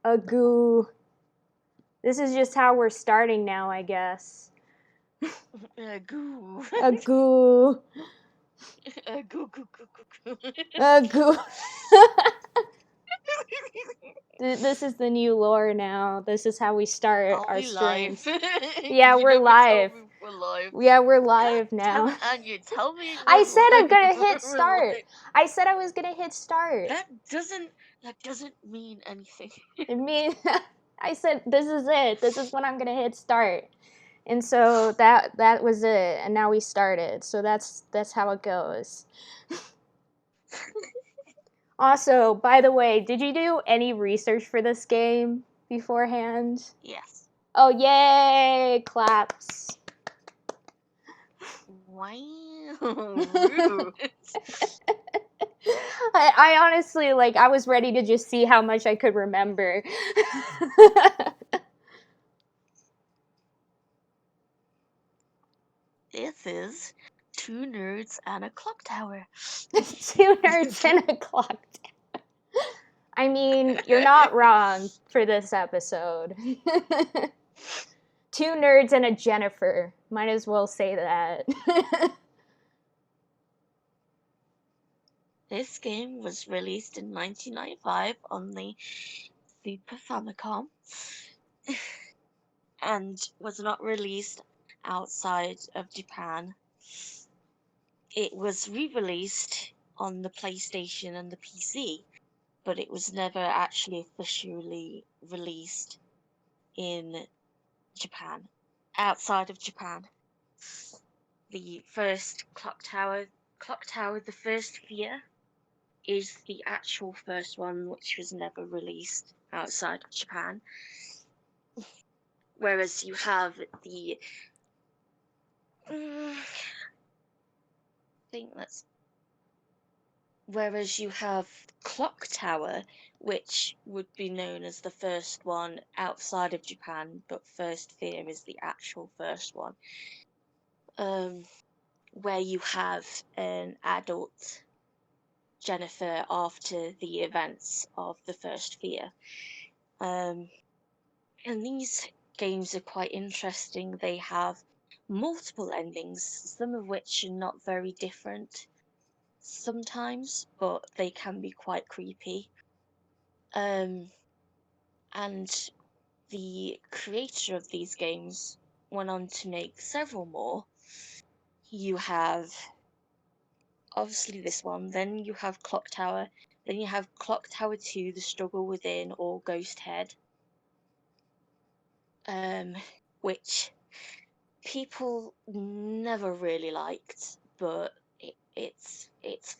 A goo. This is just how we're starting now, I guess. A goo. A goo. A goo goo goo goo goo. A goo. This is the new lore now. This is how we start Are our we live? streams. Yeah, You we're never tell live. me we're live. Yeah, we're live Tell now. Anya, tell me I we're said I'm gonna hit we're start. live. I said I was gonna hit start. That doesn't mean anything. It means I said this is it. This is when I'm gonna hit start. And so that was it. And now we started. So that's how it goes. Also, by the way, did you do any research for this game beforehand? Yes. Oh, yay! Claps. Wow. Rude. I honestly, I was ready to just see how much I could remember. This is Two Nerds and a Clock Tower. Two nerds and a clock tower. I mean, you're not wrong for this episode. Two nerds and a Jennifer. Might as well say that. This game was released in 1995 on the Super Famicom and was not released outside of Japan. It was re-released on the PlayStation and the PC, but it was never actually officially released in Japan, outside of Japan. The first Clock Tower, the First Fear, is the actual first one, which was never released outside of Japan. Whereas you have the whereas you have Clock Tower, which would be known as the first one outside of Japan, but First Fear is the actual first one. Where you have an adult Jennifer after the events of the First Fear. And these games are quite interesting. They have multiple endings, some of which are not very different sometimes, but they can be quite creepy. And the creator of these games went on to make several more. You have obviously this one, then you have Clock Tower, then you have Clock Tower 2, The Struggle Within, or Ghost Head, which people never really liked, but it's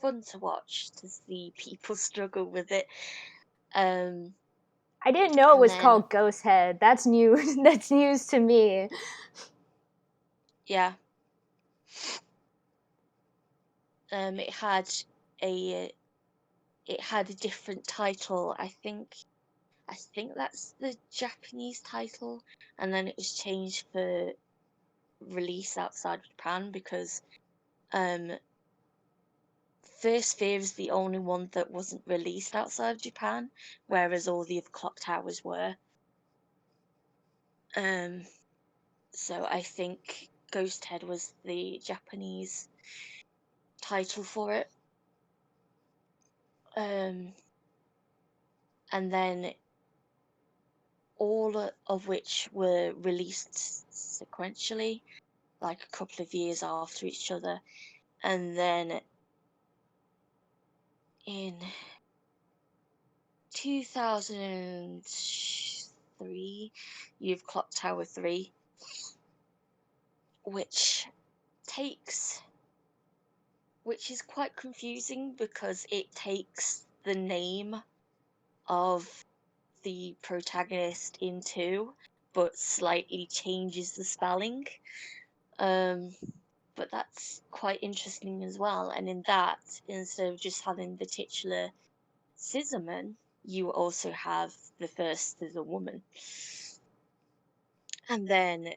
fun to watch to see people struggle with it. I didn't know it was called Ghost Head. That's new. That's news to me. Yeah. It had a different title. I think that's the Japanese title, and then it was changed for release outside of Japan because First Fear is the only one that wasn't released outside of Japan, whereas all the other Clock Towers were. So I think Ghost Head was the Japanese title for it. And then all of which were released sequentially, like a couple of years after each other. And then in 2003, you've Clock Tower 3, which is quite confusing because it takes the name of the protagonist in 2, but slightly changes the spelling. But that's quite interesting as well. And in that, instead of just having the titular Scissorman, you also have the first Scissor Woman. And then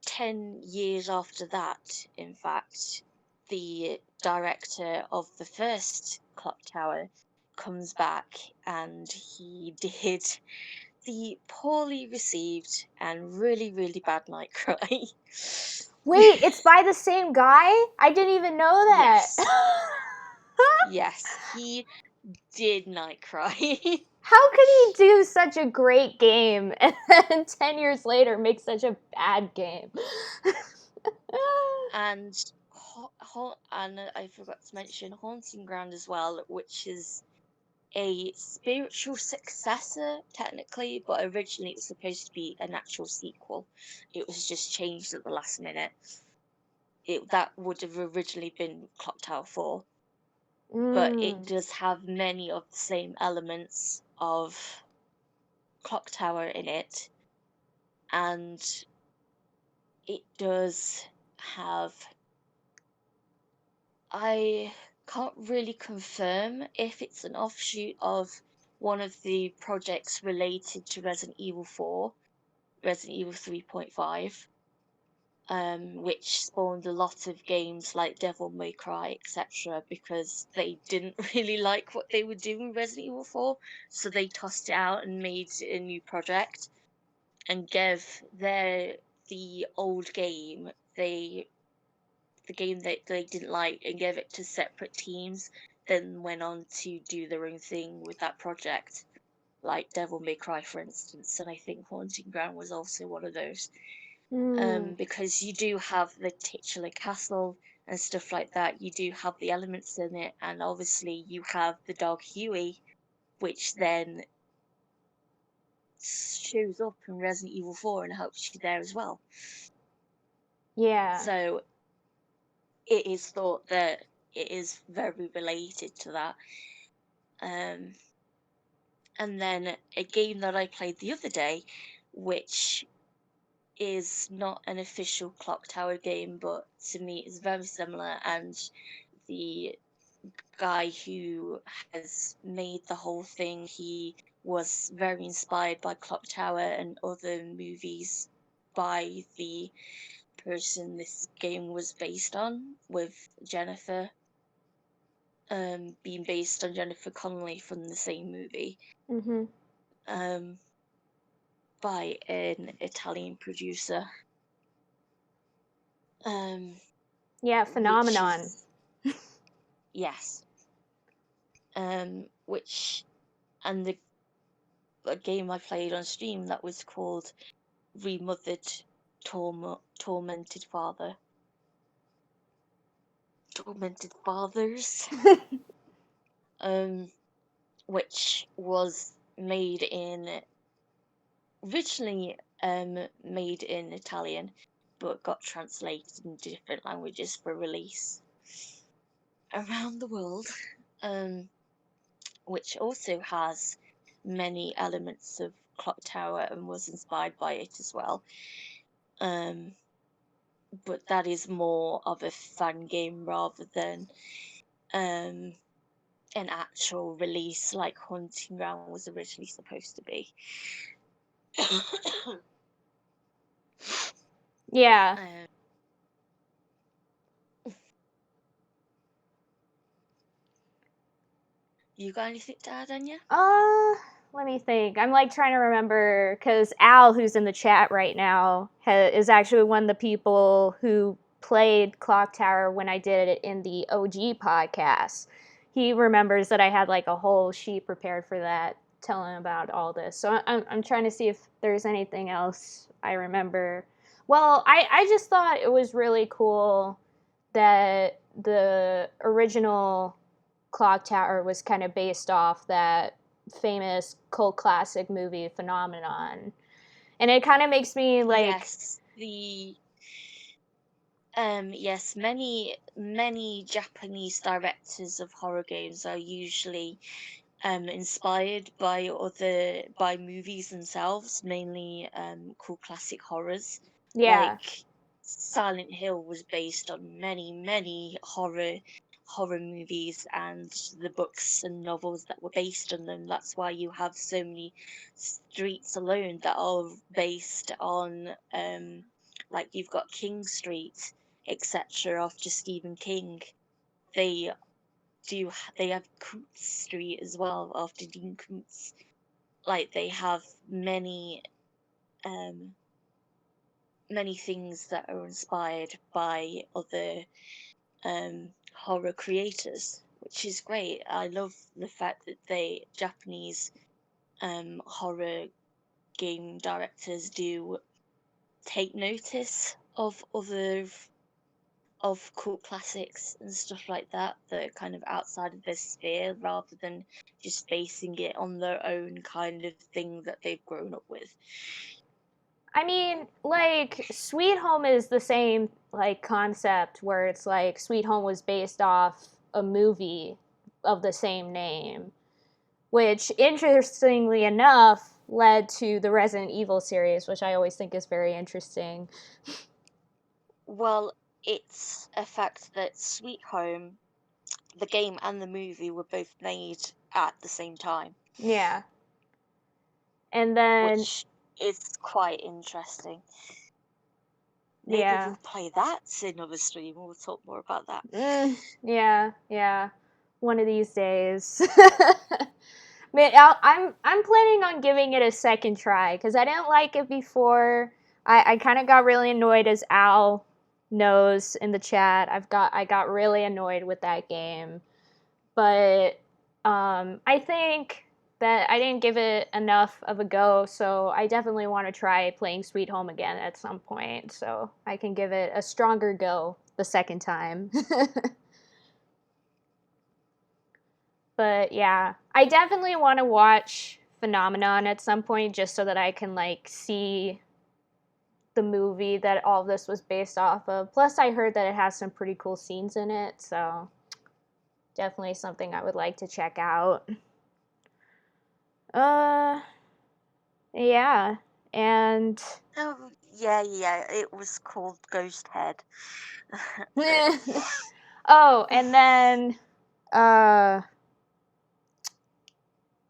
10 years after that, in fact, the director of the first Clock Tower comes back and he did the poorly received and really, really bad Night Cry. Wait, it's by the same guy? I didn't even know that. Yes. Yes, he did Night Cry. How could he do such a great game and then 10 years later make such a bad game? And and I forgot to mention Haunting Ground as well, which is a spiritual successor technically, but originally it was supposed to be an actual sequel. It was just changed at the last minute. That would have originally been Clock Tower 4, but it does have many of the same elements of Clock Tower in it, and it does have, I can't really confirm if it's an offshoot of one of the projects related to Resident Evil 4, Resident Evil 3.5, which spawned a lot of games like Devil May Cry, etc., because they didn't really like what they were doing with Resident Evil 4, so they tossed it out and made a new project and gave the old game, the game that they didn't like, and gave it to separate teams, then went on to do their own thing with that project, like Devil May Cry, for instance, and I think Haunting Ground was also one of those. Because you do have the titular castle and stuff like that, you do have the elements in it, and obviously you have the dog Huey, which then shows up in Resident Evil 4 and helps you there as well. Yeah. So it is thought that it is very related to that. And then a game that I played the other day, which is not an official Clock Tower game, but to me is very similar, and the guy who has made the whole thing, he was very inspired by Clock Tower and other movies by the person this game was based on, with Jennifer, being based on Jennifer Connelly from the same movie, by an Italian producer. Yeah, Phenomenon. Yes. Which, and the game I played on stream that was called Remothered Tormented Father. Tormented Fathers. Which was originally made in Italian, but got translated into different languages for release around the world. Which also has many elements of Clock Tower and was inspired by it as well. But that is more of a fun game rather than an actual release like Haunting Ground was originally supposed to be. Yeah. You got anything to add, Anya? Let me think. I'm like trying to remember, because Al, who's in the chat right now, is actually one of the people who played Clock Tower when I did it in the OG podcast. He remembers that I had like a whole sheet prepared for that, telling about all this. So I'm trying to see if there's anything else I remember. Well, I just thought it was really cool that the original Clock Tower was kind of based off that famous cult classic movie Phenomenon. And it kind of makes me like... Yes, many Japanese directors of horror games are usually inspired by movies themselves, mainly cult classic horrors. Yeah. Like Silent Hill was based on many horror movies and the books and novels that were based on them. That's why you have so many streets alone that are based on like you've got King Street, etc., after Stephen King. They have Coots Street as well, after Dean Koontz. like they have many many things that are inspired by other horror creators, which is great. I love the fact that they Japanese horror game directors do take notice of other of cult classics and stuff like that that are kind of outside of their sphere, rather than just basing it on their own kind of thing that they've grown up with. I mean, like, Sweet Home is the same, like, concept where it's like Sweet Home was based off a movie of the same name, which, interestingly enough, led to the Resident Evil series, which I always think is very interesting. Well, it's a fact that Sweet Home, the game and the movie, were both made at the same time, Yeah. And then, which is quite interesting. Maybe yeah. we'll play that in another stream. We'll talk more about that. Yeah. One of these days. Man, I'm planning on giving it a second try because I didn't like it before. I kind of got really annoyed, as Al knows in the chat. I got really annoyed with that game, but I think that I didn't give it enough of a go, so I definitely want to try playing Sweet Home again at some point, so I can give it a stronger go the second time. But yeah, I definitely want to watch Phenomenon at some point just so that I can like see the movie that all this was based off of. Plus, I heard that it has some pretty cool scenes in it, so definitely something I would like to check out. Uh, yeah, and Oh, yeah, it was called Ghost Head. oh, and then uh,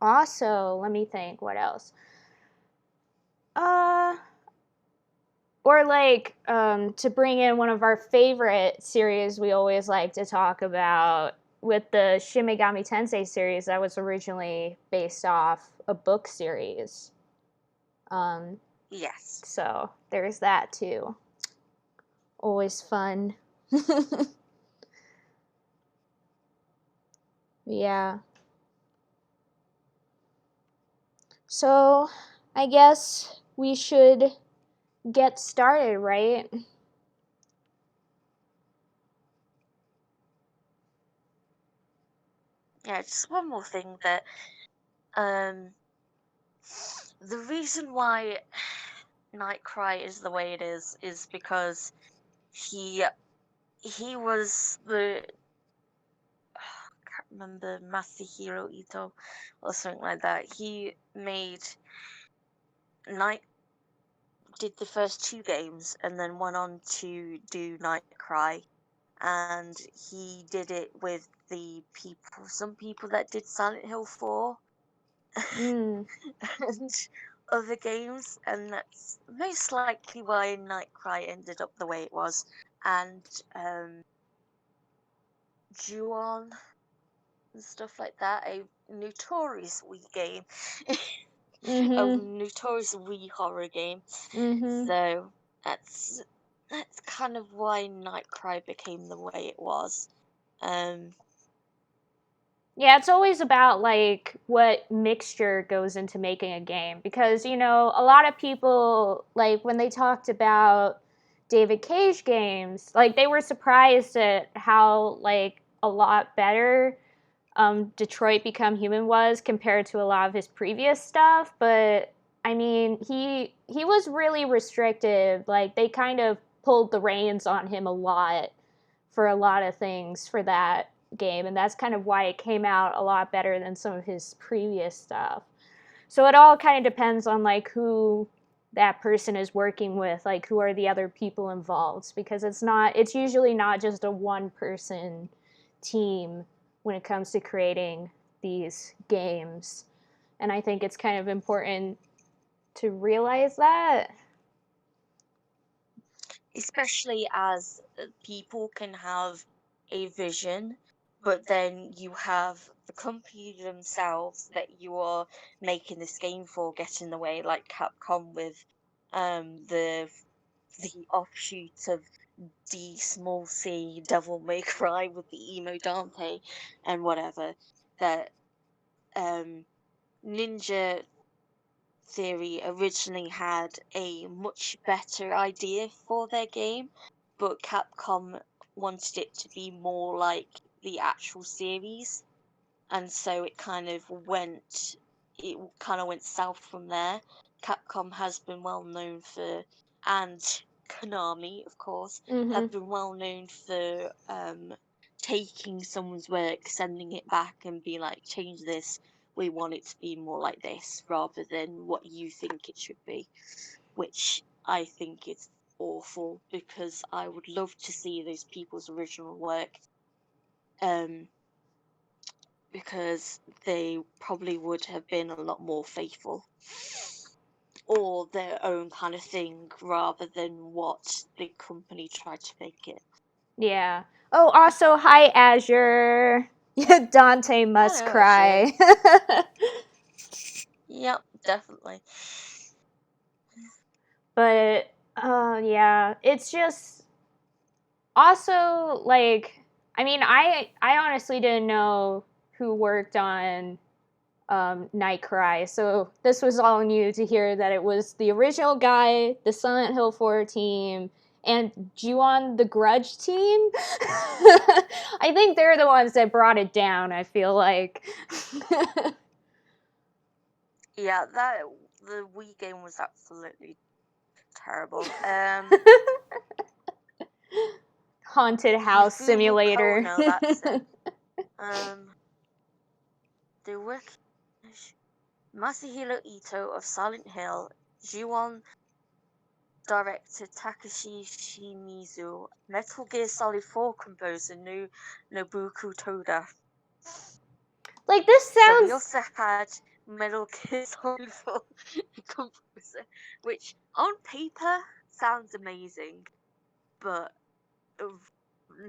also let me think, what else? Uh, or like to bring in one of our favorite series we always like to talk about with the Shin Megami Tensei series that was originally based off a book series. Yes. So there's that too. Always fun. Yeah. So I guess we should get started, right? Yeah, just one more thing that the reason why Nightcry is the way it is because he was the I can't remember, Masahiro Ito or something like that. He did the first 2 games and then went on to do Nightcry, and he did it with some people that did Silent Hill 4 Mm. and other games, and that's most likely why Nightcry ended up the way it was. And Ju-on and stuff like that, a notorious Wii game, a Mhm. notorious Wii horror game. Mhm. So that's kind of why Nightcry became the way it was. Yeah, it's always about like what mixture goes into making a game because you know, a lot of people like when they talked about David Cage games, like they were surprised at how like a lot better Detroit Become Human was compared to a lot of his previous stuff, but I mean, he was really restrictive. Like they kind of pulled the reins on him a lot for a lot of things for that game, and that's kind of why it came out a lot better than some of his previous stuff. So it all kind of depends on like who that person is working with, like who are the other people involved, because it's usually not just a one person team when it comes to creating these games. And I think it's kind of important to realize that. Especially as people can have a vision, but then you have the company themselves that you are making this game for get in the way, like Capcom with the offshoot of D small C Devil May Cry with the emo Dante and whatever, that Ninja Theory originally had a much better idea for their game, but Capcom wanted it to be more like the actual series, and so it kind of went south from there. Capcom has been well known for, and Konami, of course, have been well known for taking someone's work, sending it back, and being like, change this. We want it to be more like this, rather than what you think it should be, which I think is awful, because I would love to see those people's original work. Because they probably would have been a lot more faithful, or their own kind of thing, rather than what the company tried to make it. Yeah. Oh, also, hi, Azure. Dante must Hello, cry. Yep, definitely. But, yeah, it's just also like, I mean, I honestly didn't know who worked on Night Cry, so this was all new to hear that it was the original guy, the Silent Hill 4 team, and Ju-on the Grudge team. I think they're the ones that brought it down, I feel like. Yeah, the Wii game was absolutely terrible. Haunted House Hifumu Simulator. Kono, that's it. The work Masahiro Ito of Silent Hill, Ju-on director Takashi Shimizu, Metal Gear Solid 4 composer Nobuko Toda. Like, this So we sounds... also had Metal Gear Solid 4 composer, which on paper sounds amazing, but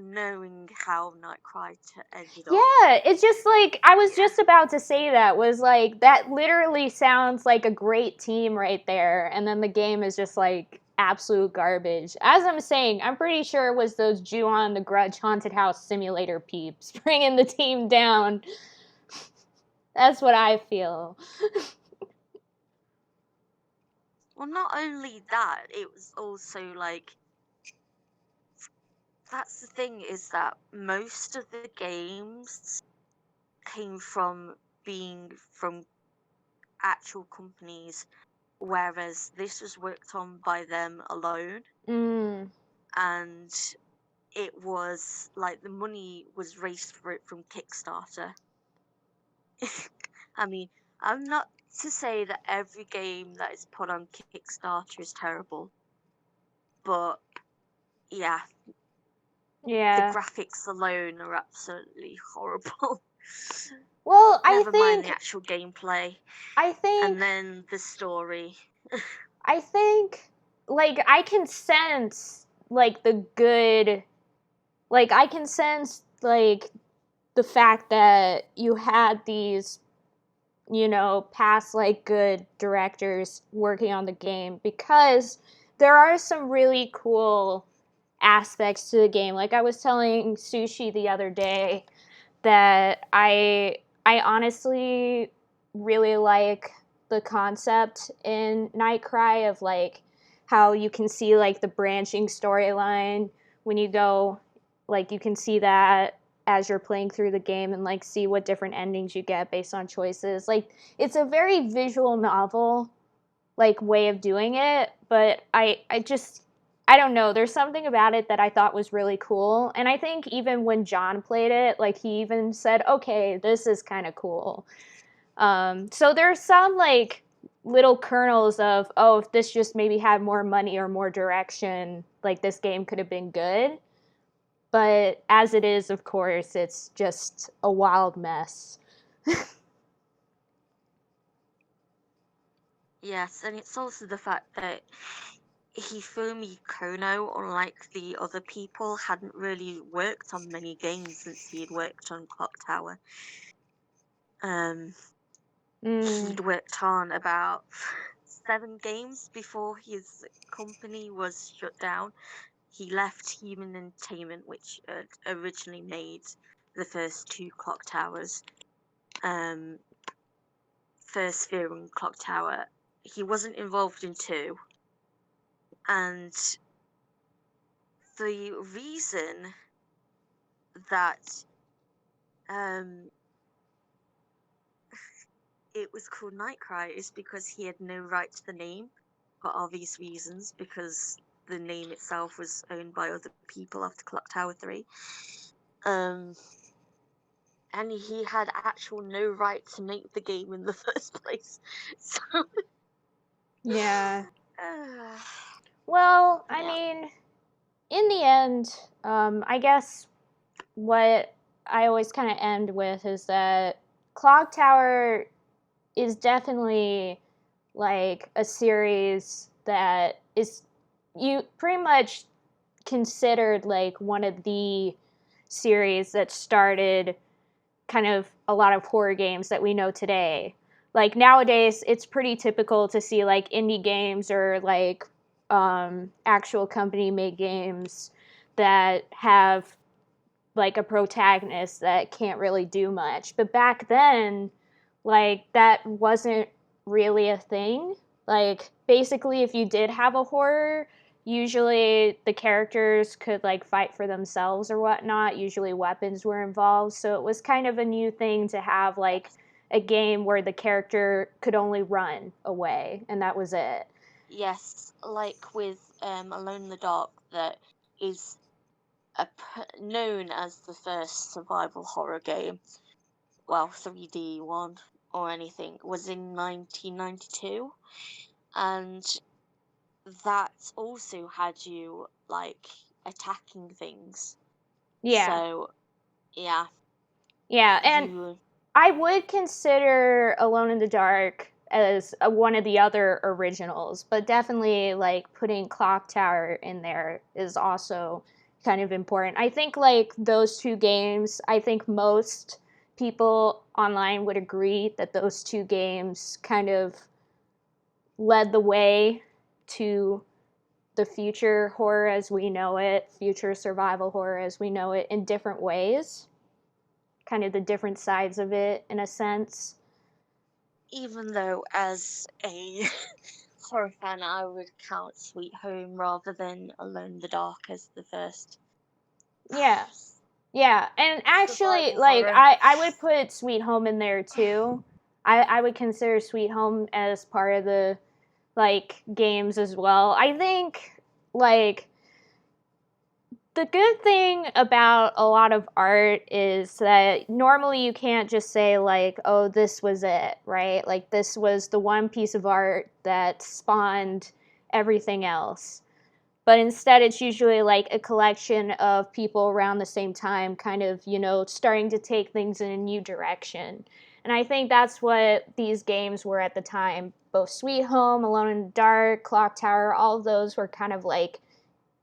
knowing how Nightcry ended up. Yeah, it's just like, I was just about to say that, was like, that literally sounds like a great team right there, and then the game is just like absolute garbage. As I'm saying, I'm pretty sure it was those Ju-on the Grudge Haunted House Simulator peeps bringing the team down. That's what I feel. Well, not only that, it was also like, that's the thing, is that most of the games came from being from actual companies, whereas this was worked on by them alone. And it was like the money was raised for it from Kickstarter. I mean, I'm not to say that every game that is put on Kickstarter is terrible, but yeah, the graphics alone are absolutely horrible. Well, Never mind the actual gameplay. I think, and then the story. I think, like, I can sense, like, the good, like, I can sense, like, the fact that you had these, you know, past, like, good directors working on the game, because there are some really cool aspects to the game. Like, I was telling Sushi the other day that I honestly really like the concept in Night Cry of, like, how you can see, like, the branching storyline when you go, like, you can see that as you're playing through the game, and, like, see what different endings you get based on choices. Like, it's a very visual novel, like, way of doing it, but I don't know, there's something about it that I thought was really cool, and I think even when John played it, like, he even said, okay, this is kind of cool. So there's some, like, little kernels of, oh, if this just maybe had more money or more direction, like, this game could have been good. But as it is, of course, it's just a wild mess. Yes, and it's also the fact that Hifumi Kono, unlike the other people, hadn't really worked on many games since he had worked on Clock Tower. He'd worked on about 7 games before his company was shut down. He left Human Entertainment, which had originally made the first 2 Clock Towers, First Sphere and Clock Tower. He wasn't involved in 2, and the reason that it was called Nightcry is because he had no right to the name, for obvious reasons, because the name itself was owned by other people after Clock Tower 3. And he had actual no right to make the game in the first place. So Yeah. uh, Well, I yeah. mean, in the end, I guess what I always kind of end with is that Clock Tower is definitely like a series that is you pretty much considered like one of the series that started kind of a lot of horror games that we know today. Like nowadays, it's pretty typical to see like indie games or like actual company made games that have like a protagonist that can't really do much. But back then, like that wasn't really a thing. Like basically if you did have a horror, usually the characters could like fight for themselves or whatnot. Usually weapons were involved. So it was kind of a new thing to have like a game where the character could only run away and that was it. Yes, like with Alone in the Dark, that is known as the first survival horror game, well, 3D one or anything, was in 1992, and that also had you like attacking things. Yeah. So yeah, Yeah, and you I would consider Alone in the Dark as one of the other originals, but definitely like putting Clock Tower in there is also kind of important. I think like those 2 games, I think most people online would agree that those 2 games kind of led the way to the future horror as we know it, future survival horror as we know it in different ways, kind of the different sides of it in a sense. even though as a horror fan, I would count Sweet Home rather than Alone in the Dark as the first Yeah. Yeah. And actually, survival like, horror. I would put Sweet Home in there too. I would consider Sweet Home as part of the, like, games as well. I think, like, the good thing about a lot of art is that normally you can't just say, like, oh, this was it, right? Like, this was the one piece of art that spawned everything else. But instead it's usually like a collection of people around the same time kind of, you know, starting to take things in a new direction. And I think that's what these games were at the time. Both Sweet Home, Alone in the Dark, Clock Tower, all of those were kind of like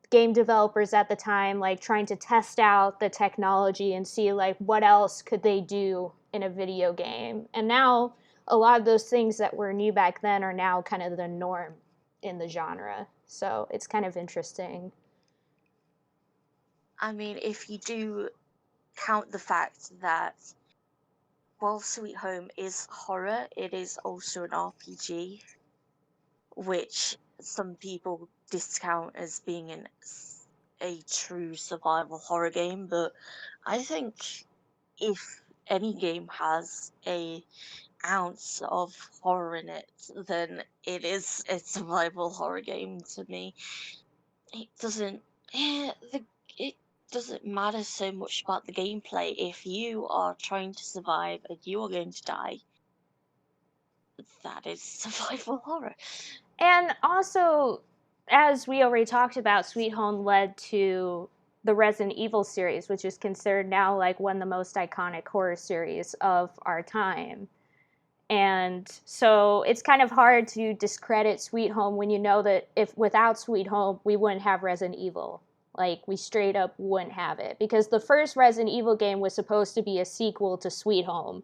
game developers at the time like trying to test out the technology and see like what else could they do in a video game. And now a lot of those things that were new back then are now kind of the norm in the genre. So it's kind of interesting. I mean, if you do count the fact that while Sweet Home is horror, it is also an RPG, which some people discount as being a true survival horror game, but I think if any game has a ounce of horror in it, then it is a survival horror game to me. It doesn't it doesn't matter so much about the gameplay. If you are trying to survive and you are going to die, that is survival horror. And also, as we already talked about, Sweet Home led to the Resident Evil series, which is considered now like one of the most iconic horror series of our time. And so it's kind of hard to discredit Sweet Home when you know that if without Sweet Home, we wouldn't have Resident Evil. Like, we straight up wouldn't have it. Because the first Resident Evil game was supposed to be a sequel to Sweet Home.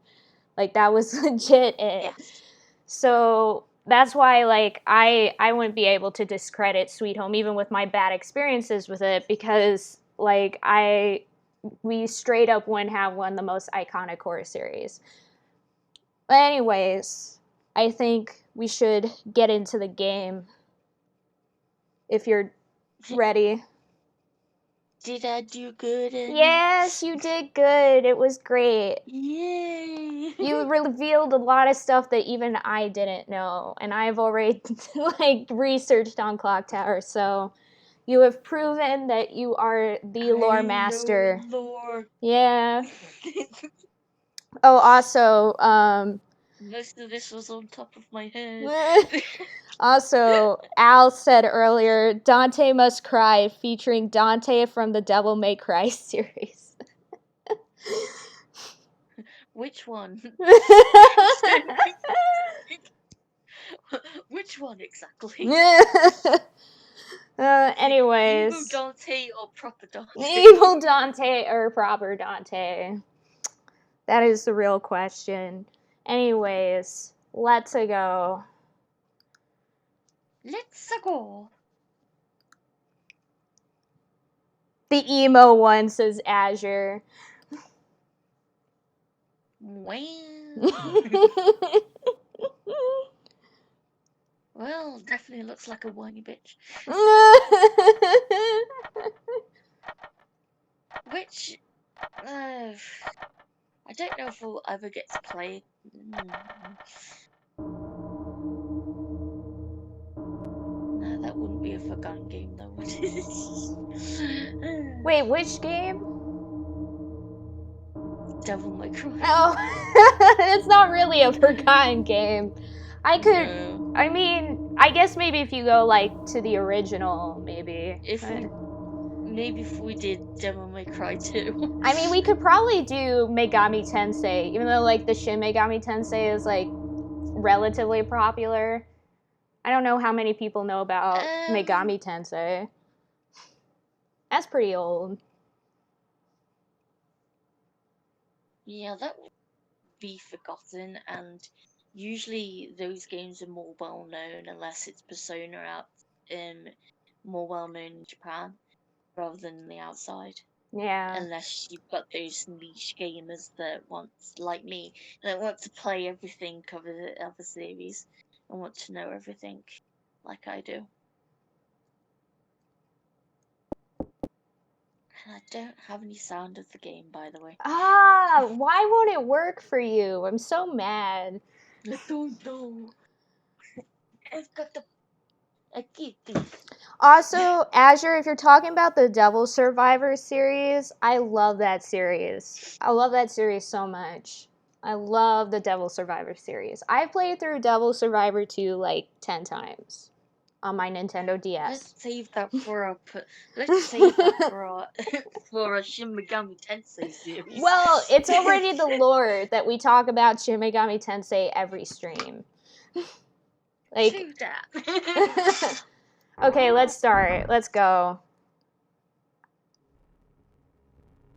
Like, that was legit it. Yes. So that's why, like, I wouldn't be able to discredit Sweet Home, even with my bad experiences with it, because, like, we straight up wouldn't have one of the most iconic horror series. But anyways, I think we should get into the game. If you're ready. Did I do good? Yes, you did good. It was great. Yay! You revealed a lot of stuff that even I didn't know, and I've already like researched on Clock Tower, so you have proven that you are the lore master. Lore. Yeah. Oh, also, most of this was on top of my head. also, Al said earlier, Dante Must Cry, featuring Dante from the Devil May Cry series. Which one? Which one exactly? Anyways. Evil Dante or proper Dante? Evil Dante or proper Dante? That is the real question. Anyways, let's go. Let's go. The emo one, says Azure. Wow. Well, definitely looks like a whiny bitch. Which, I don't know if we'll ever get to play. No, that wouldn't be a forgotten game, though, would it? Wait, which game? Devil May Cry. Oh, it's not really a forgotten game. No. I mean, I guess maybe if you go, like, to the original, maybe. Maybe if we did Devil May Cry 2. I mean, we could probably do Megami Tensei, even though, like, the Shin Megami Tensei is, like, relatively popular. I don't know how many people know about Megami Tensei. That's pretty old. Yeah, that would be forgotten, and usually those games are more well known unless it's Persona out more well known in Japan rather than the outside. Yeah. Unless you've got those niche gamers that want, like me, that want to play everything of the other series and want to know everything like I do. And I don't have any sound of the game, by the way. Ah, why won't it work for you? I'm so mad. I don't know. I've got the... I get this. Also, Azure, if you're talking about the Devil Survivor series, I love that series. I love that series so much. I love the Devil Survivor series. I've played through Devil Survivor 2 like 10 times on my Nintendo DS. Let's save that for our for our Shin Megami Tensei series. Well, it's already the lore that we talk about Shin Megami Tensei every stream. Like, do that. Okay, let's start. Let's go.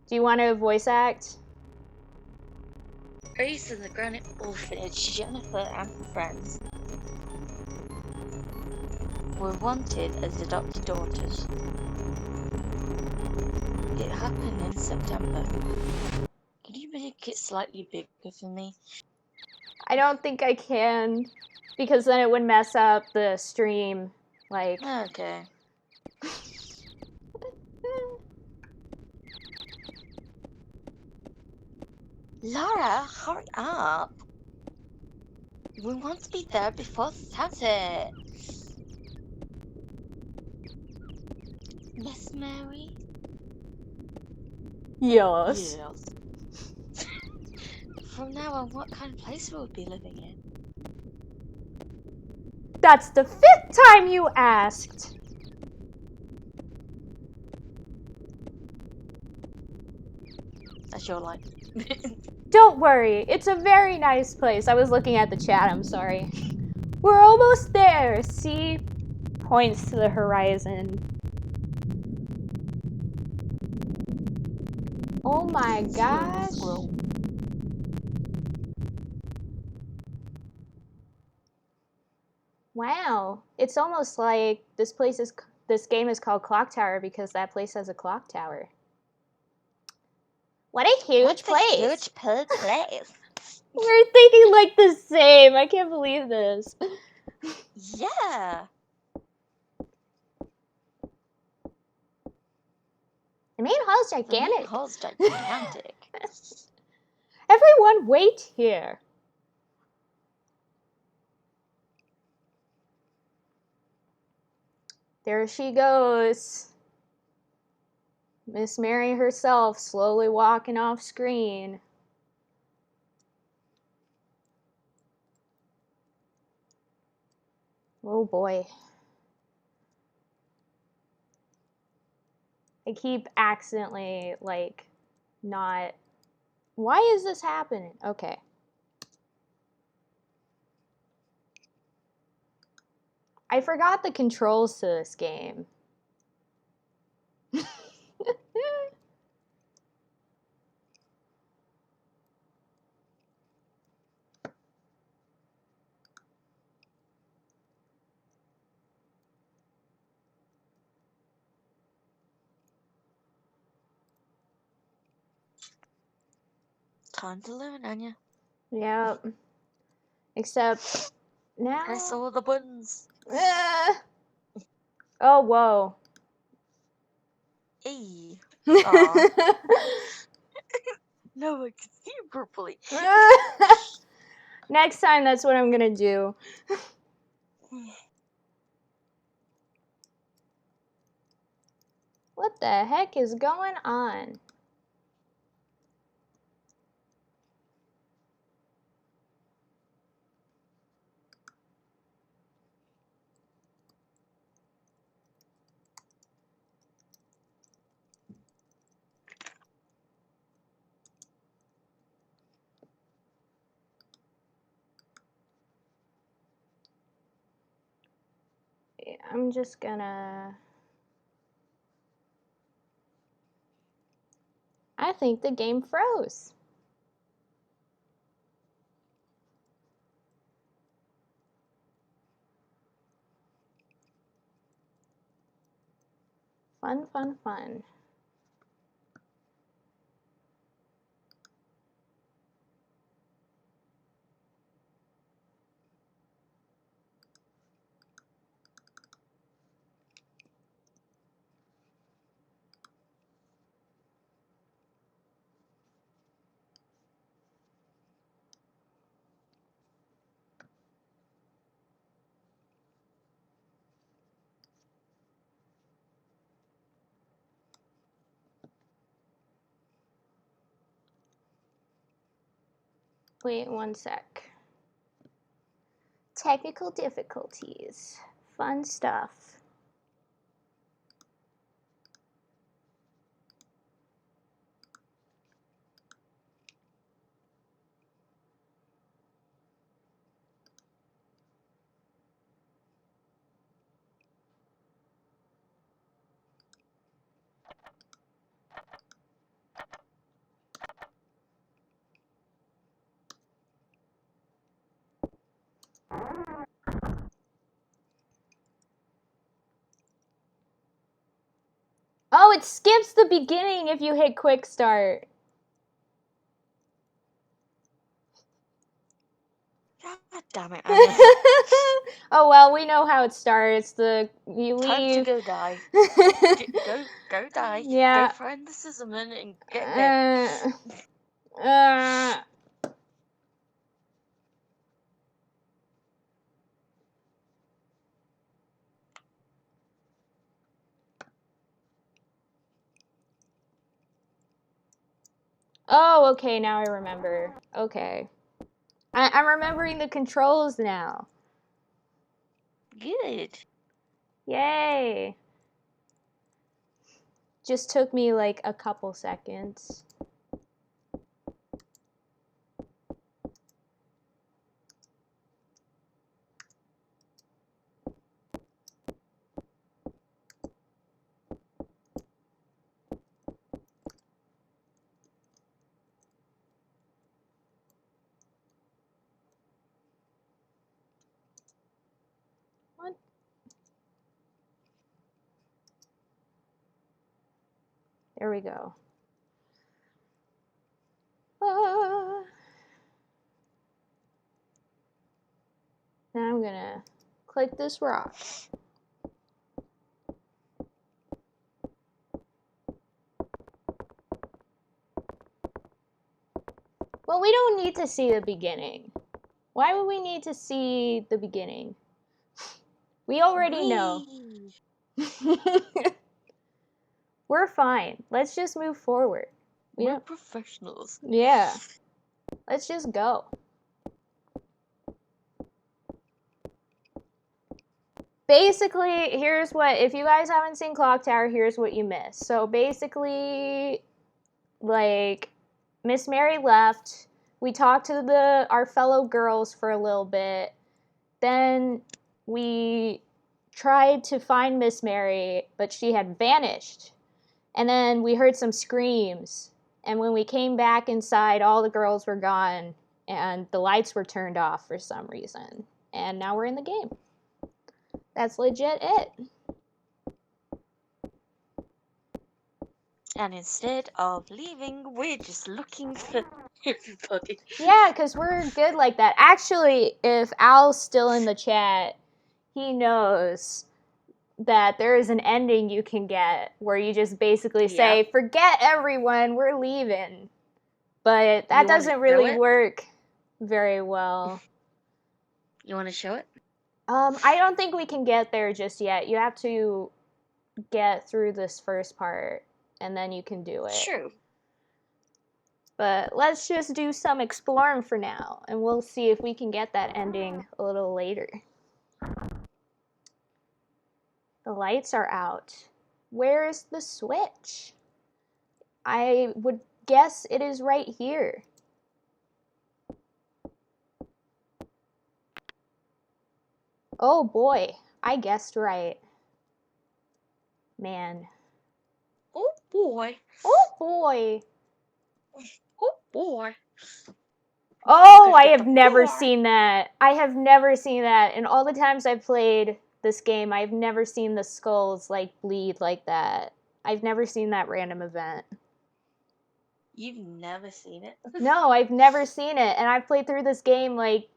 Do you want to voice act? Raised in the Granite Orphanage, Jennifer and her friends were wanted as adopted daughters. It happened in September. Can you make it slightly bigger for me? I don't think I can, because then it would mess up the stream. Like. Okay. Laura, hurry up! We want to be there before sunset. Miss Mary? Yes. Yes. From now on, what kind of place will we be living in? That's the 5th time you asked. That's your line. Don't worry, it's a very nice place. I was looking at the chat, I'm sorry. We're almost there, see? Points to the horizon. Oh my gosh. Slow. Wow, it's almost like this game is called Clock Tower because that place has a clock tower. What a huge place! What a huge place! We're thinking like the same. I can't believe this. Yeah. The main hall's The gigantic. main hall's gigantic. Everyone, wait here. There she goes. Miss Mary herself slowly walking off screen. Oh boy. I keep accidentally, like, not... Why is this happening? Okay. I forgot the controls to this game. Time to learn, Anya. Yep. Except now. Press all the buttons. Oh, whoa. Hey. Aw. No, I can see you properly. Next time, that's what I'm gonna do. What the heck is going on? I'm just gonna... I think the game froze. Fun, fun, fun. Wait one sec. Technical difficulties. Fun stuff. Oh, it skips the beginning if you hit quick start. God damn it, Anya. Oh well, we know how it starts. You Time to leave. go die. Go die. Yeah. Go find the Scissorman and get dead. Oh, okay, now I remember. Okay. I'm remembering the controls now. Good. Yay. Just took me like a couple seconds. Here we go. Now I'm gonna click this rock. Well, we don't need to see the beginning. Why would we need to see the beginning? We already know. We're fine. Let's just move forward. We're professionals. Yeah. Let's just go. Basically, here's what, if you guys haven't seen Clock Tower, here's what you missed. So basically, like, Miss Mary left. We talked to our fellow girls for a little bit. Then we tried to find Miss Mary, but she had vanished. And then we heard some screams. And when we came back inside, all the girls were gone and the lights were turned off for some reason. And now we're in the game. That's legit it. And instead of leaving, we're just looking for everybody. Yeah, because we're good like that. Actually, if Al's still in the chat, he knows that there is an ending you can get where you just basically say, forget everyone, we're leaving. But that doesn't really work very well. You want to show it? I don't think we can get there just yet. You have to get through this first part, and then you can do it. True. But let's just do some exploring for now, and we'll see if we can get that ending a little later. The lights are out. Where is the switch? I would guess it is right here. Oh boy, I guessed right. Man. Oh boy. Oh boy. Oh boy. Oh, I have never seen that. I have never seen that. In all the times I've played this game, I've never seen the skulls like bleed like that. I've never seen that random event. You've never seen it? No, I've never seen it. And I've played through this game like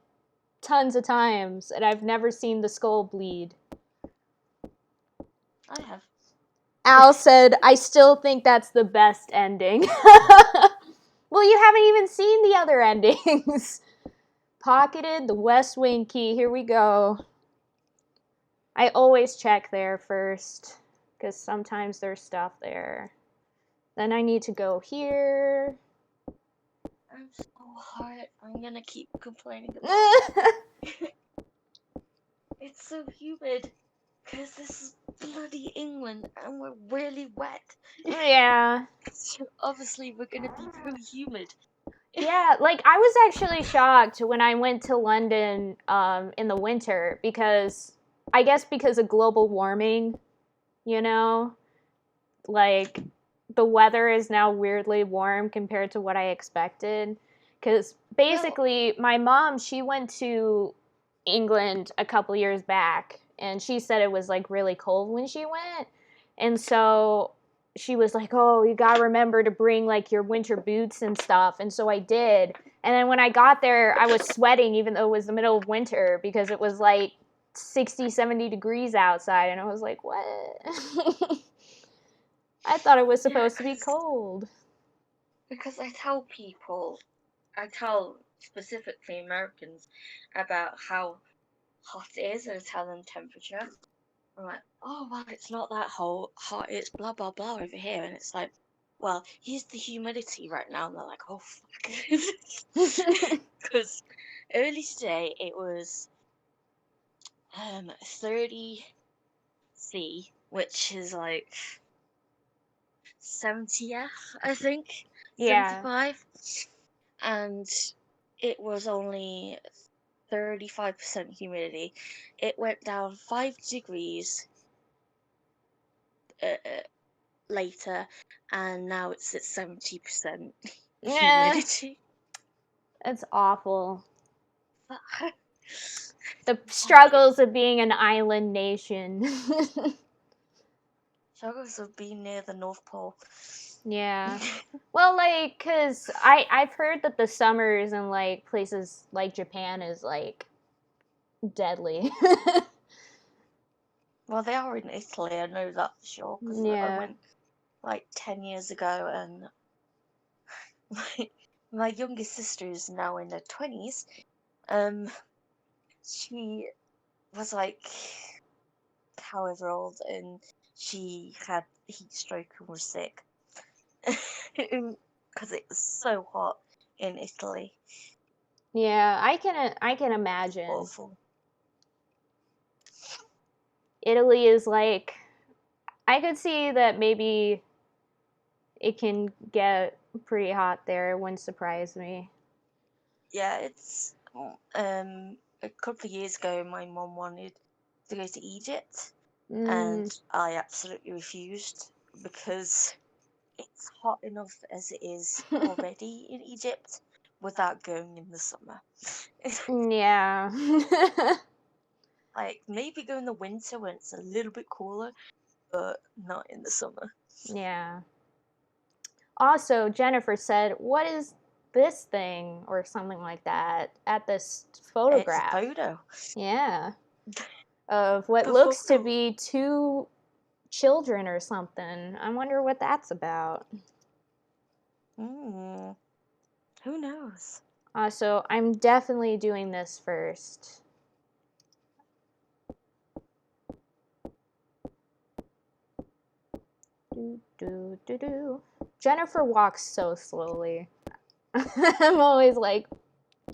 tons of times, and I've never seen the skull bleed. I have. Al said, I still think that's the best ending. Well, you haven't even seen the other endings. Pocketed, the West Wing key. Here we go. I always check there first, because sometimes there's stuff there. Then I need to go here. I'm so hot. I'm gonna keep complaining about it. It's so humid. Because this is bloody England and we're really wet. Yeah. So obviously we're gonna be really humid. Yeah, like I was actually shocked when I went to London in the winter because I guess because of global warming, you know, like the weather is now weirdly warm compared to what I expected. Because basically, my mom, she went to England a couple years back, and she said it was like really cold when she went. And so she was like, oh, you gotta remember to bring like your winter boots and stuff. And so I did. And then when I got there, I was sweating even though it was the middle of winter because it was like 60, 70 degrees outside. And I was like, what? I thought it was supposed to be cold. Because I tell specifically Americans about how hot it is and I tell them temperature. I'm like, oh, well, it's not that hot, it's blah, blah, blah over here. And it's like, well, here's the humidity right now. And they're like, oh, fuck. Because early today, it was 30 C, which is like 70 F, I think. Yeah. 75. And it was only 35% humidity. It went down 5 degrees later, and now it's at 70% humidity. It's awful. The struggles of being an island nation. Struggles of being near the North Pole. Yeah. Well, like, cause I've heard that the summers in like places like Japan is like deadly. Well, they are in Italy, I know that for sure, because I Yeah. went like 10 years ago, and my, my youngest sister is now in her 20s. She was like however old, and she had heat stroke and was sick because it was so hot in Italy. Yeah, I can imagine. Awful. Italy is like, I could see that maybe it can get pretty hot there. It wouldn't surprise me. Yeah, it's a couple of years ago, my mum wanted to go to Egypt, and Mm, I absolutely refused because it's hot enough as it is already in Egypt without going in the summer. yeah. Like maybe go in the winter when it's a little bit cooler, but not in the summer. Yeah. Also, Jennifer said, "What is this thing?" or something like that at this It's a photograph. photo. Yeah. Of what The looks to photo. be two children or something. I wonder what that's about. Who knows? So I'm definitely doing this first. Do, do, do, do. Jennifer walks so slowly. I'm always like,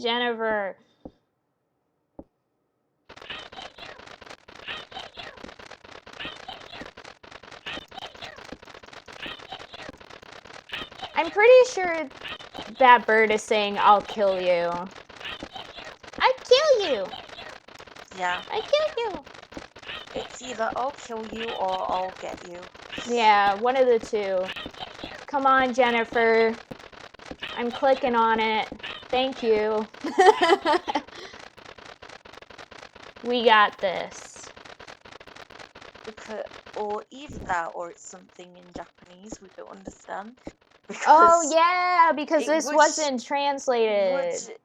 Jennifer. I'm pretty sure that bird is saying, "I'll kill you." I kill you. Yeah. I kill you. It's either I'll kill you or I'll get you. Yeah, one of the two. Come on, Jennifer. I'm clicking on it. Thank you. We got this. Because, or either that or it's something in Japanese we don't understand. Oh, yeah, because this would, wasn't translated.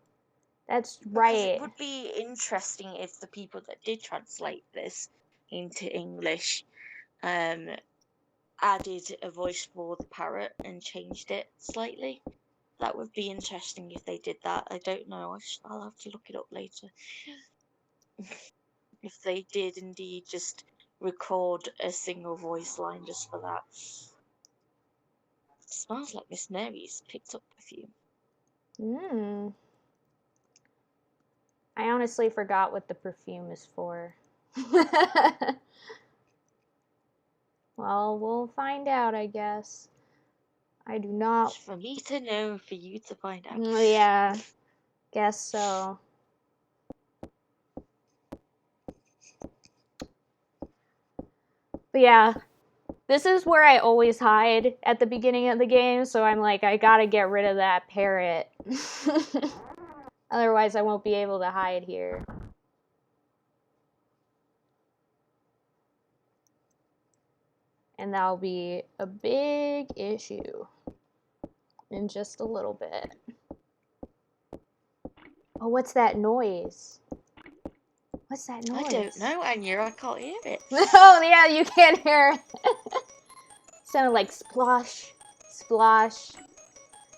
That's because right. it would be interesting if the people that did translate this into English added a voice for the parrot and changed it slightly. That would be interesting if they did that. I don't know. I'll have to look it up later. If they did indeed just record a single voice line just for that. Smells like Miss Mary's picked up a few. I honestly forgot what the perfume is for. Well, we'll find out, I guess. I do not. It's for me to know, for you to find out. Yeah, guess so. But yeah, this is where I always hide at the beginning of the game, so I'm like, I gotta get rid of that parrot. Otherwise, I won't be able to hide here. And that'll be a big issue in just a little bit. Oh, what's that noise? What's that noise? I don't know, Anya. I can't hear it. Oh, yeah, you can't hear it. Sounded like splosh, splosh.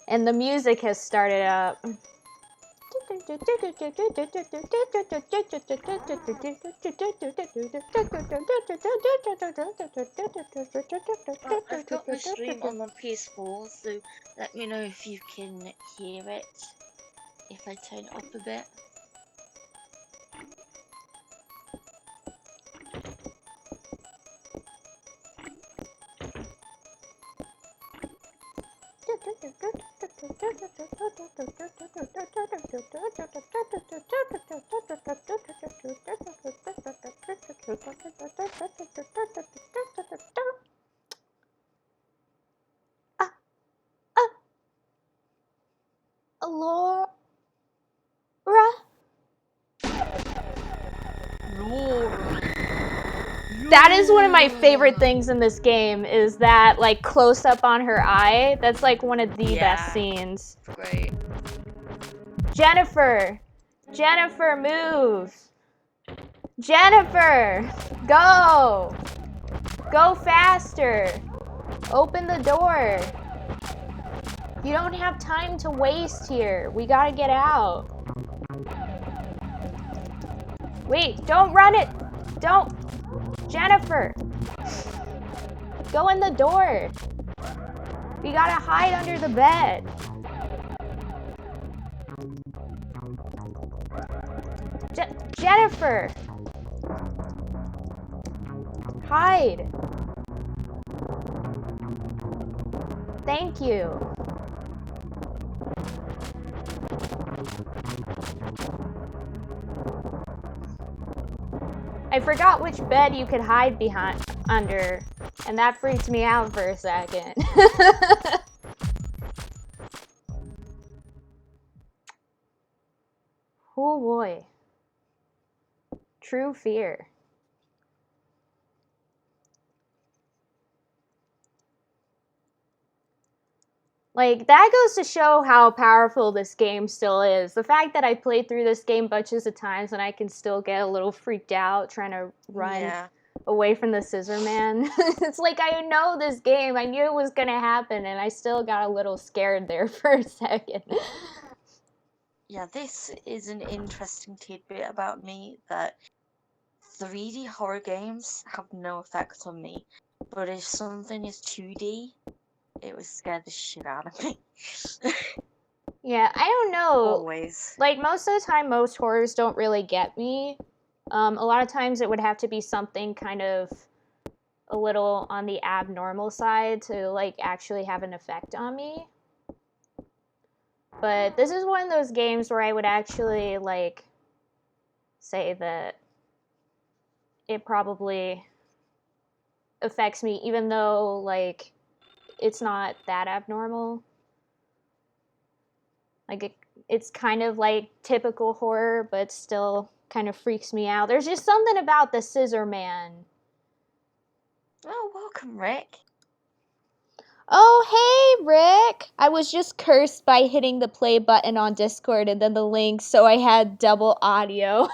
And the music has started up. I've got my stream on my PS4, so let me know if you can hear it, if I turn it up a bit. Laura? Laura, That is one of my favorite things in this game, is that, like, close-up on her eye. That's, like, one of the best scenes. Great. Jennifer! Jennifer, move! Jennifer! Go! Go faster! Open the door! You don't have time to waste here. We gotta get out. Wait, don't run it! Don't! Jennifer! Go in the door! We gotta hide under the bed. Jennifer! Hide! Thank you. I forgot which bed you could hide behind under, and that freaked me out for a second. Oh boy. True fear. Like, that goes to show how powerful this game still is. The fact that I played through this game bunches of times and I can still get a little freaked out trying to run away from the Scissor Man. It's like, I know this game. I knew it was going to happen, and I still got a little scared there for a second. Yeah, this is an interesting tidbit about me, that 3D horror games have no effect on me. But if something is 2D, it would scare the shit out of me. Yeah, I don't know. Always. Like, most of the time, most horrors don't really get me. A lot of times it would have to be something kind of a little on the abnormal side to, like, actually have an effect on me. But this is one of those games where I would actually, like, say that it probably affects me, even though, like, it's not that abnormal. Like, it's kind of like typical horror, but still kind of freaks me out. There's just something about the Scissor Man. Oh, welcome, Rick. Oh, hey, Rick! I was just cursed by hitting the play button on Discord and then the link, so I had double audio.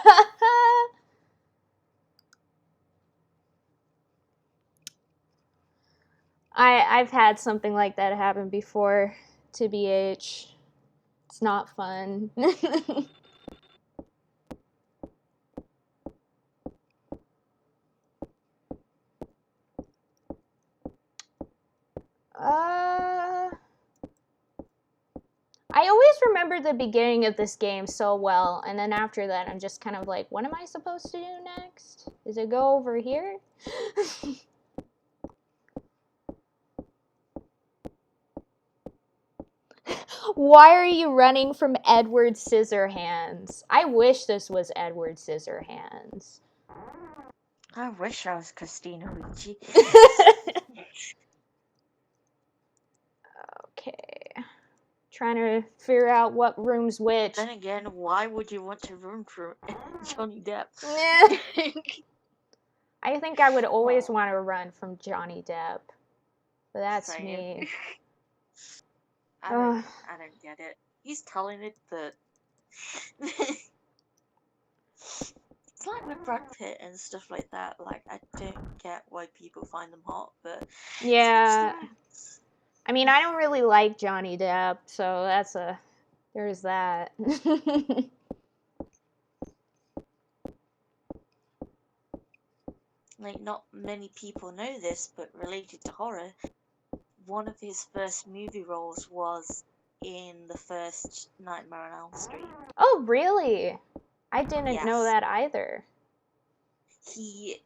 I've had something like that happen before, to BH. It's not fun. I always remember the beginning of this game so well, and then after that I'm just kind of like, what am I supposed to do next? Does it go over here? Why are you running from Edward Scissorhands? I wish this was Edward Scissorhands. I wish I was Christina Ricci. Okay. Trying to figure out what room's which. Then again, why would you want to run from Johnny Depp? I think I would always want to run from Johnny Depp. But that's Same. me. I don't get it. He's telling it that it's like with Brad Pitt and stuff like that. Like, I don't get why people find them hot, but Yeah. I mean, I don't really like Johnny Depp, so there's that. Like, not many people know this, but related to horror, one of his first movie roles was in the first Nightmare on Elm Street. Oh, really? I didn't know Yes. that either. He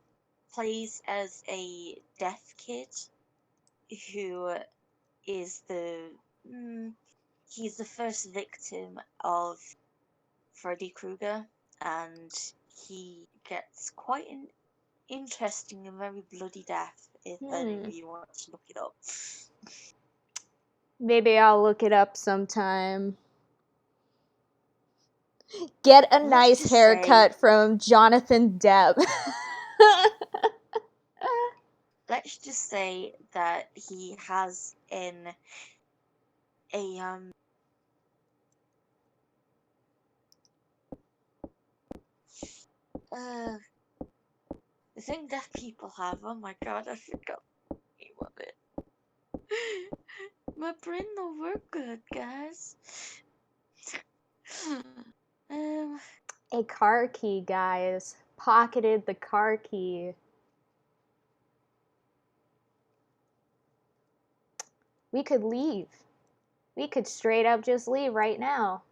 plays as a deaf kid who is he's the first victim of Freddy Krueger, and he gets quite an interesting and very bloody death if any of you want to look it up. Maybe I'll look it up sometime. Get a nice just haircut from Jonathan Depp. let's just say that he has the thing deaf people have. Oh my god, I forgot the name of it. My brain don't work good, guys. A car key, guys. Pocketed the car key. We could leave. We could straight up just leave right now.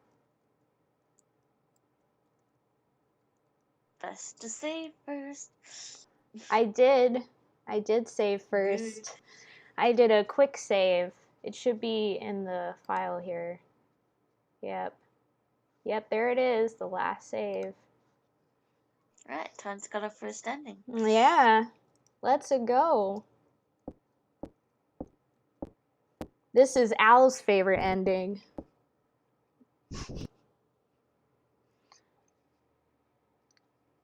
Best to save first. I did save first. Good. I did a quick save. It should be in the file here. Yep. Yep, there it is, the last save. Right, time's got our first ending. Yeah. Let's go. This is Al's favorite ending.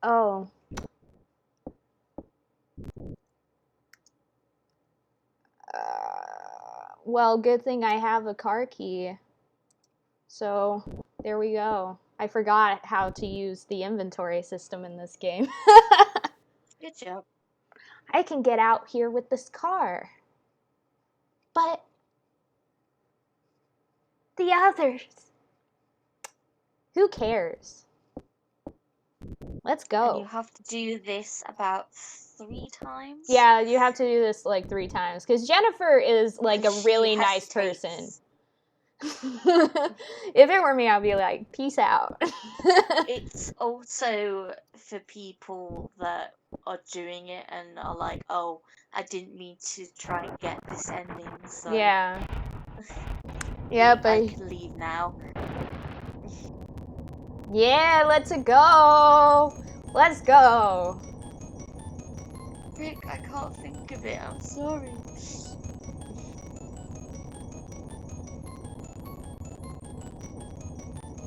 Oh. Well, good thing I have a car key. So, there we go. I forgot how to use the inventory system in this game. Good job. I can get out here with this car. But the others, who cares? Let's go. And you have to do this about 3 times. Yeah, you have to do this like 3 times because Jennifer is like a She really nice hesitates. person. If it were me, I'd be like, peace out. It's also for people that are doing it and are like, oh, I didn't mean to try and get this ending, so Yeah. Yeah, I but can leave now. yeah, let's go. Let's go. Rick, I can't think of it, I'm sorry.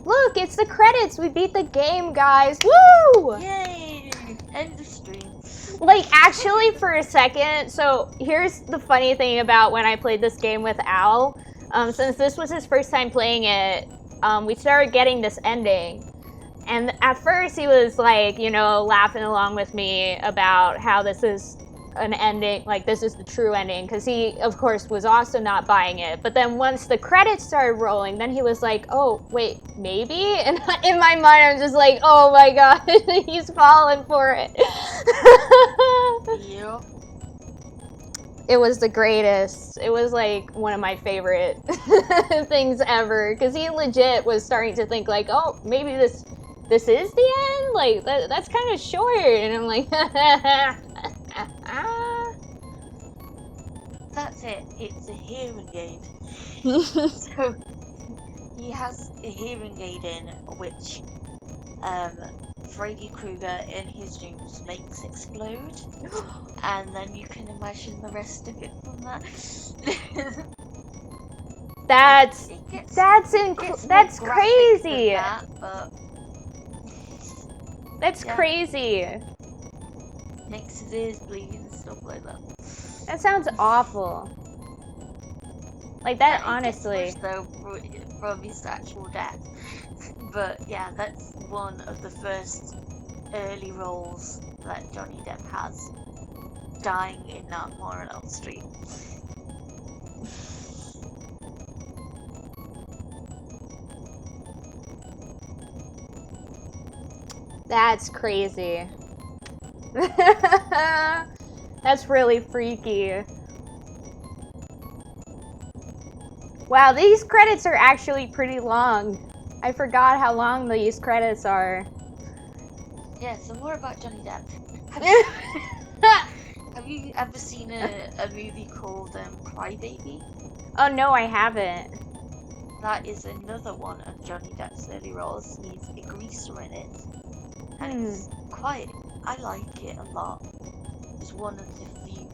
Look, it's the credits. We beat the game, guys. Woo! Yay! End the stream. Like, actually, for a second, so here's the funny thing about when I played this game with Al. Since this was his first time playing it, we started getting this ending. And at first, he was like, you know, laughing along with me about how this is an ending, like this is the true ending, because he, of course, was also not buying it. But then once the credits started rolling, then he was like, oh, wait, maybe? And in my mind, I'm just like, oh my god, he's falling for it. Yep. It was the greatest. It was like one of my favorite things ever, because he legit was starting to think like, oh, maybe this is the end? Like, that's kind of short. And I'm like, That's it. It's a hearing aid. So he has a hearing aid in which Freddy Krueger in his dreams makes explode, and then you can imagine the rest of it from that. That's It gets that's more graphic than crazy. that, but That's yeah. crazy. Makes his ears bleed and stuff like that. That sounds awful. Like that, Yeah, it honestly. gets worse, though, from his actual death. But yeah, that's one of the first early roles that Johnny Depp has, dying in Nightmare on Elm Street. That's crazy. That's really freaky. Wow, these credits are actually pretty long. I forgot how long these credits are. Yeah, so more about Johnny Depp. Have you ever seen a movie called Crybaby? Oh no, I haven't. That is another one of Johnny Depp's early roles. He's a greaser in it. And it's quite, I like it a lot. It's one of the few,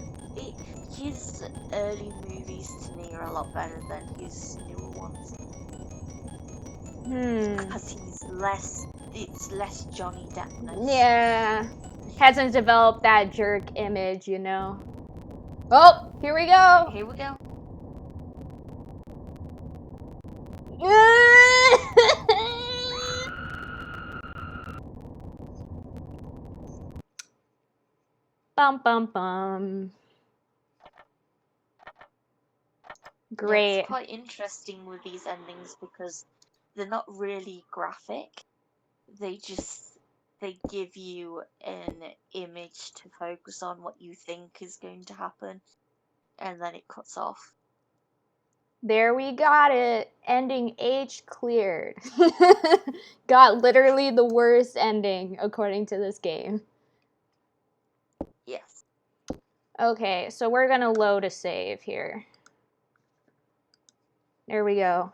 his early movies to me are a lot better than his newer ones. Because it's less Johnny Depp. Yeah. Hasn't developed that jerk image, you know? Oh, here we go. Here we go. Bum bum bum. Yeah, Great. it's quite interesting with these endings because they're not really graphic. They give you an image to focus on what you think is going to happen, and then it cuts off. There we got it. Ending H cleared. Got literally the worst ending according to this game. Yes. Okay, so we're gonna load a save here. There we go.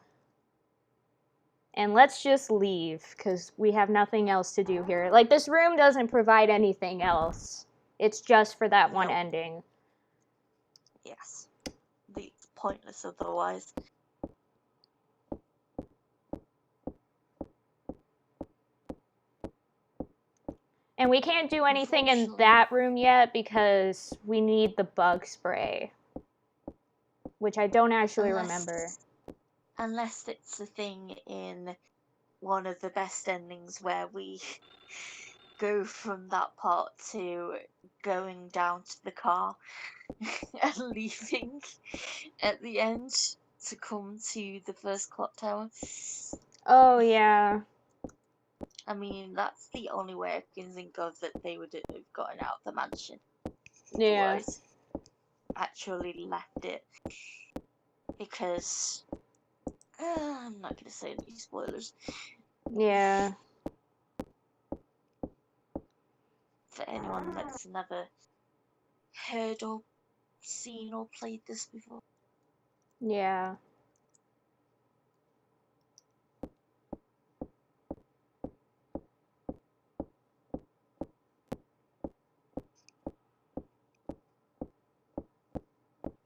And let's just leave, because we have nothing else to do here. Like, this room doesn't provide anything else. It's just for that one Nope. ending. Yes. It's pointless otherwise. And we can't do anything in Unfortunately. that room yet because we need the bug spray. Which I don't actually remember. Unless it's a thing in one of the best endings where we go from that part to going down to the car and leaving at the end to come to the first clock tower. Oh, yeah. I mean, that's the only way I can think of that they would have gotten out of the mansion. Yeah. Otherwise, actually left it. Because I'm not going to say any spoilers. Yeah. For anyone that's never heard or seen or played this before. Yeah.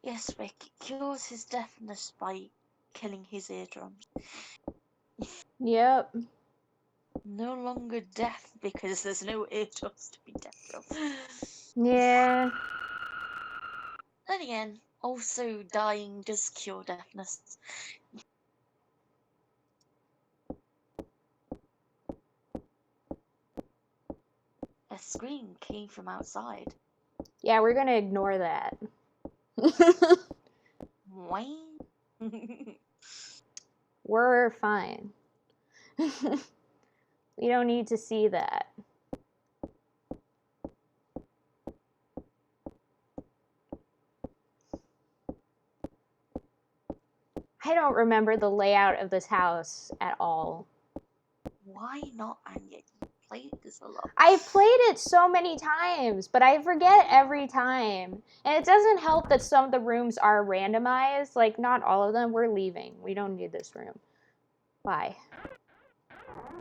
Yes, Rick, it cures his deafness by killing his eardrums. Yep. No longer deaf because there's no eardrums to be deaf of. Yeah. Then again, also dying does cure deafness. A scream came from outside. Yeah, we're gonna ignore that. Wayne? We're fine. We don't need to see that. I don't remember the layout of this house at all. Why not, Anya? You played this a lot. I've played it so many times, but I forget every time. And it doesn't help that some of the rooms are randomized. Like, not all of them. We're leaving. We don't need this room. Bye.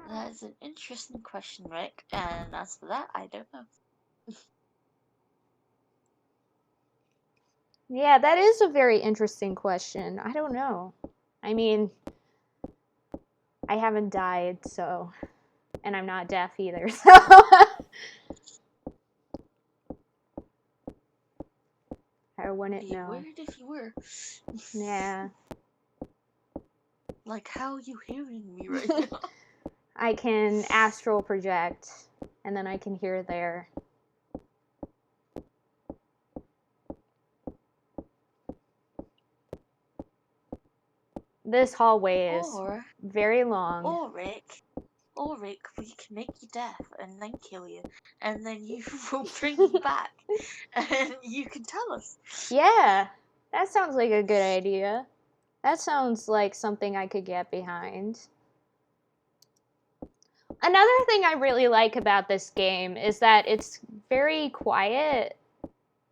That is an interesting question, Rick, and as for that, I don't know. Yeah, that is a very interesting question. I don't know. I mean, I haven't died, so. And I'm not deaf either, so. I wouldn't Be know. weird if you were. Yeah. Like, how are you hearing me right now? I can astral project, and then I can hear there. This hallway is very long. Or Rick, we can make you deaf and then kill you, and then you will bring you back, and you can tell us. Yeah, that sounds like a good idea. That sounds like something I could get behind. Another thing I really like about this game is that it's very quiet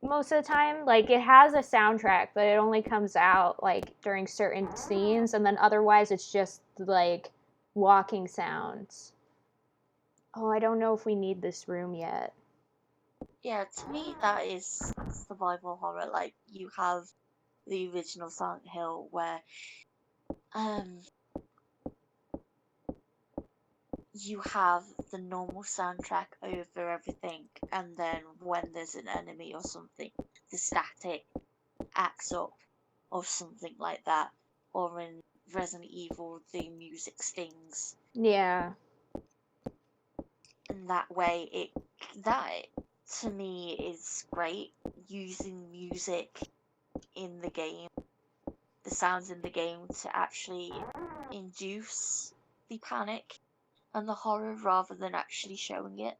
most of the time. Like, it has a soundtrack, but it only comes out like during certain scenes, and then otherwise it's just like walking sounds. Oh, I don't know if we need this room yet. Yeah, to me that is survival horror. Like, you have the original Silent Hill where you have the normal soundtrack over everything, and then when there's an enemy or something, the static acts up or something like that. Or in Resident Evil, the music stings. Yeah. And that way, that to me is great. Using music in the game, the sounds in the game, to actually induce the panic and the horror rather than actually showing it.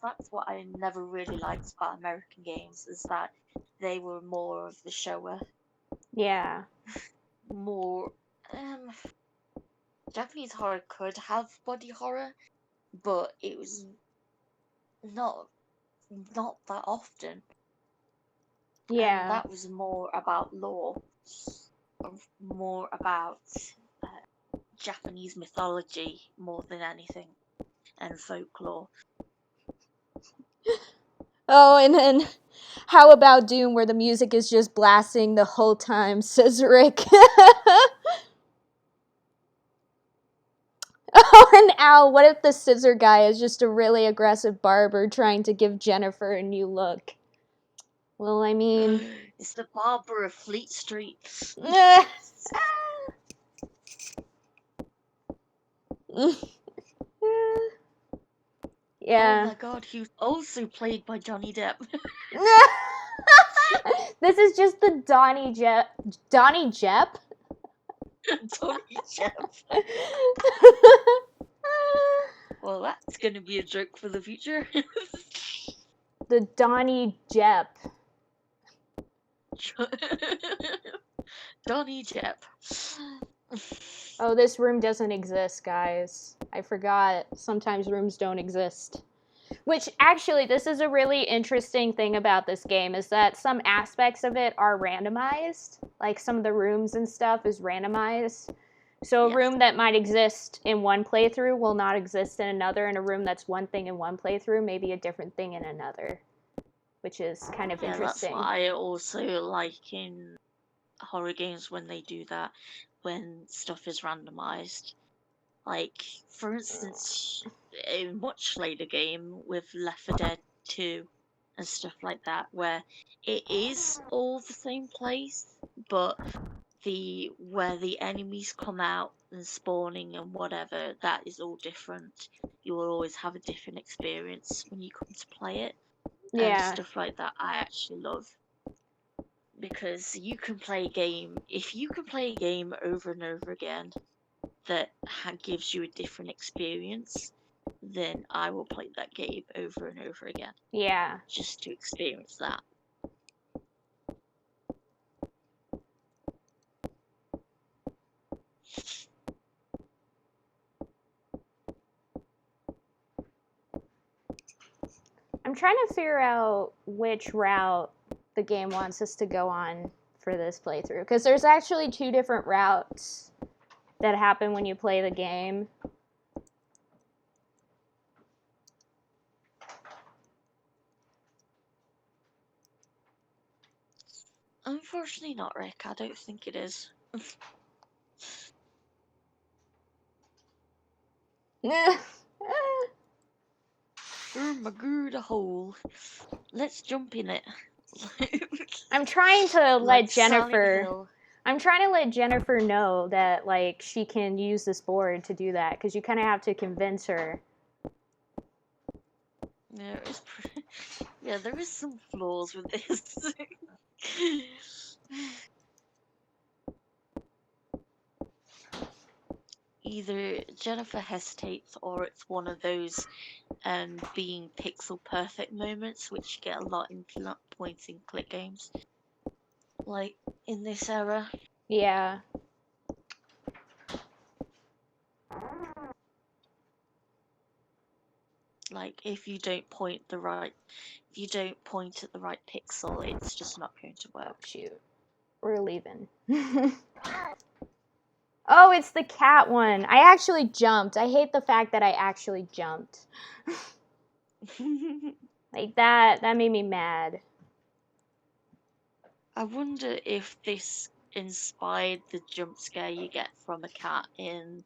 That's what I never really liked about American games, is that they were more of the shower. Yeah. More Japanese horror could have body horror, but it was not that often. Yeah. And that was more about lore, more about Japanese mythology more than anything, and folklore. Oh, and then how about Doom, where the music is just blasting the whole time, says Rick. Oh, and Al, what if the scissor guy is just a really aggressive barber trying to give Jennifer a new look? Well, I mean... It's the barber of Fleet Street. Yeah. Oh my god, he was also played by Johnny Depp. This is just the Donnie Jep. Donnie Jep? Johnny Depp. Well, that's gonna be a joke for the future. The Donnie Jep. Donnie Depp. Oh, this room doesn't exist, guys. I forgot. Sometimes rooms don't exist. Which, actually, this is a really interesting thing about this game, is that some aspects of it are randomized. Like, some of the rooms and stuff is randomized. So a Yes. room that might exist in one playthrough will not exist in another, and a room that's one thing in one playthrough may be a different thing in another. Which is kind of interesting. That's what I also like in horror games when they do that, when stuff is randomized. Like, for instance, a much later game with Left 4 Dead 2 and stuff like that, where it is all the same place, but where the enemies come out and spawning and whatever, that is all different. You will always have a different experience when you come to play it. Yeah. And stuff like that I actually love. Because you can play a game, if you can play a game over and over again that gives you a different experience, then I will play that game over and over again. Yeah. Just to experience that. I'm trying to figure out which route the game wants us to go on for this playthrough. Because there's actually 2 different routes that happen when you play the game. Unfortunately not, Rick. I don't think it is. Oh my god, a hole. Let's jump in it. I'm trying to let Silent Jennifer... Hill. I'm trying to let Jennifer know that, like, she can use this board to do that, because you kind of have to convince her. Yeah, yeah, there is some flaws with this. Either Jennifer hesitates or it's one of those being pixel perfect moments, which you get a lot in point and click games. Like, in this era. Yeah. Like, if you don't point at the right pixel, it's just not going to work. Shoot. We're leaving. Oh, it's the cat one. I actually jumped. I hate the fact that I actually jumped. Like, that made me mad. I wonder if this inspired the jump scare you get from a cat in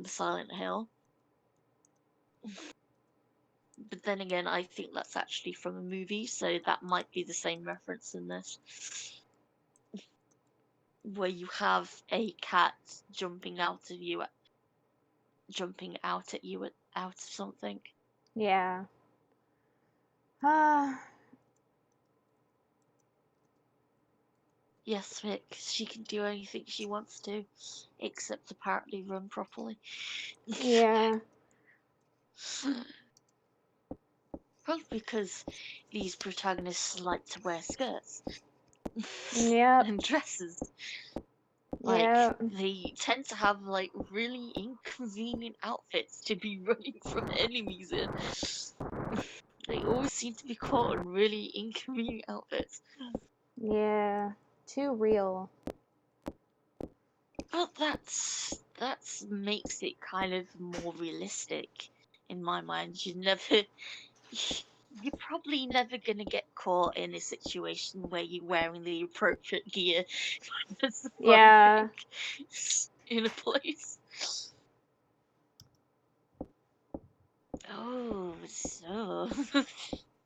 Silent Hill. But then again, I think that's actually from a movie, so that might be the same reference in this, where you have a cat jumping out at you out of something. Yeah. Yes, Vic, she can do anything she wants to, except apparently run properly. Yeah. Probably because these protagonists like to wear skirts Yep. and dresses. Yep. They tend to have really inconvenient outfits to be running from enemies in. They always seem to be caught in really inconvenient outfits. Yeah. Too real. But that's makes it kind of more realistic in my mind. You're probably never gonna get caught in a situation where you're wearing the appropriate gear for Yeah. surviving in a place. Oh, so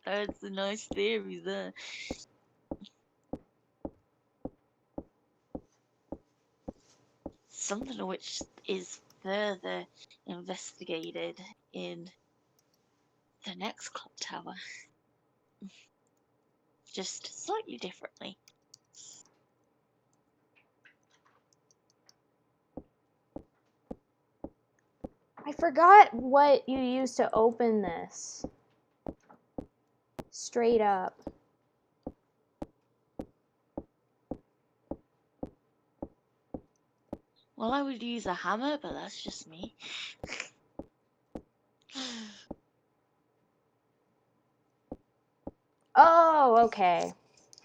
that's a nice theory there. Something which is further investigated in the next clock tower, just slightly differently. I forgot what you used to open this. Straight up. Well, I would use a hammer, but that's just me. Oh, okay.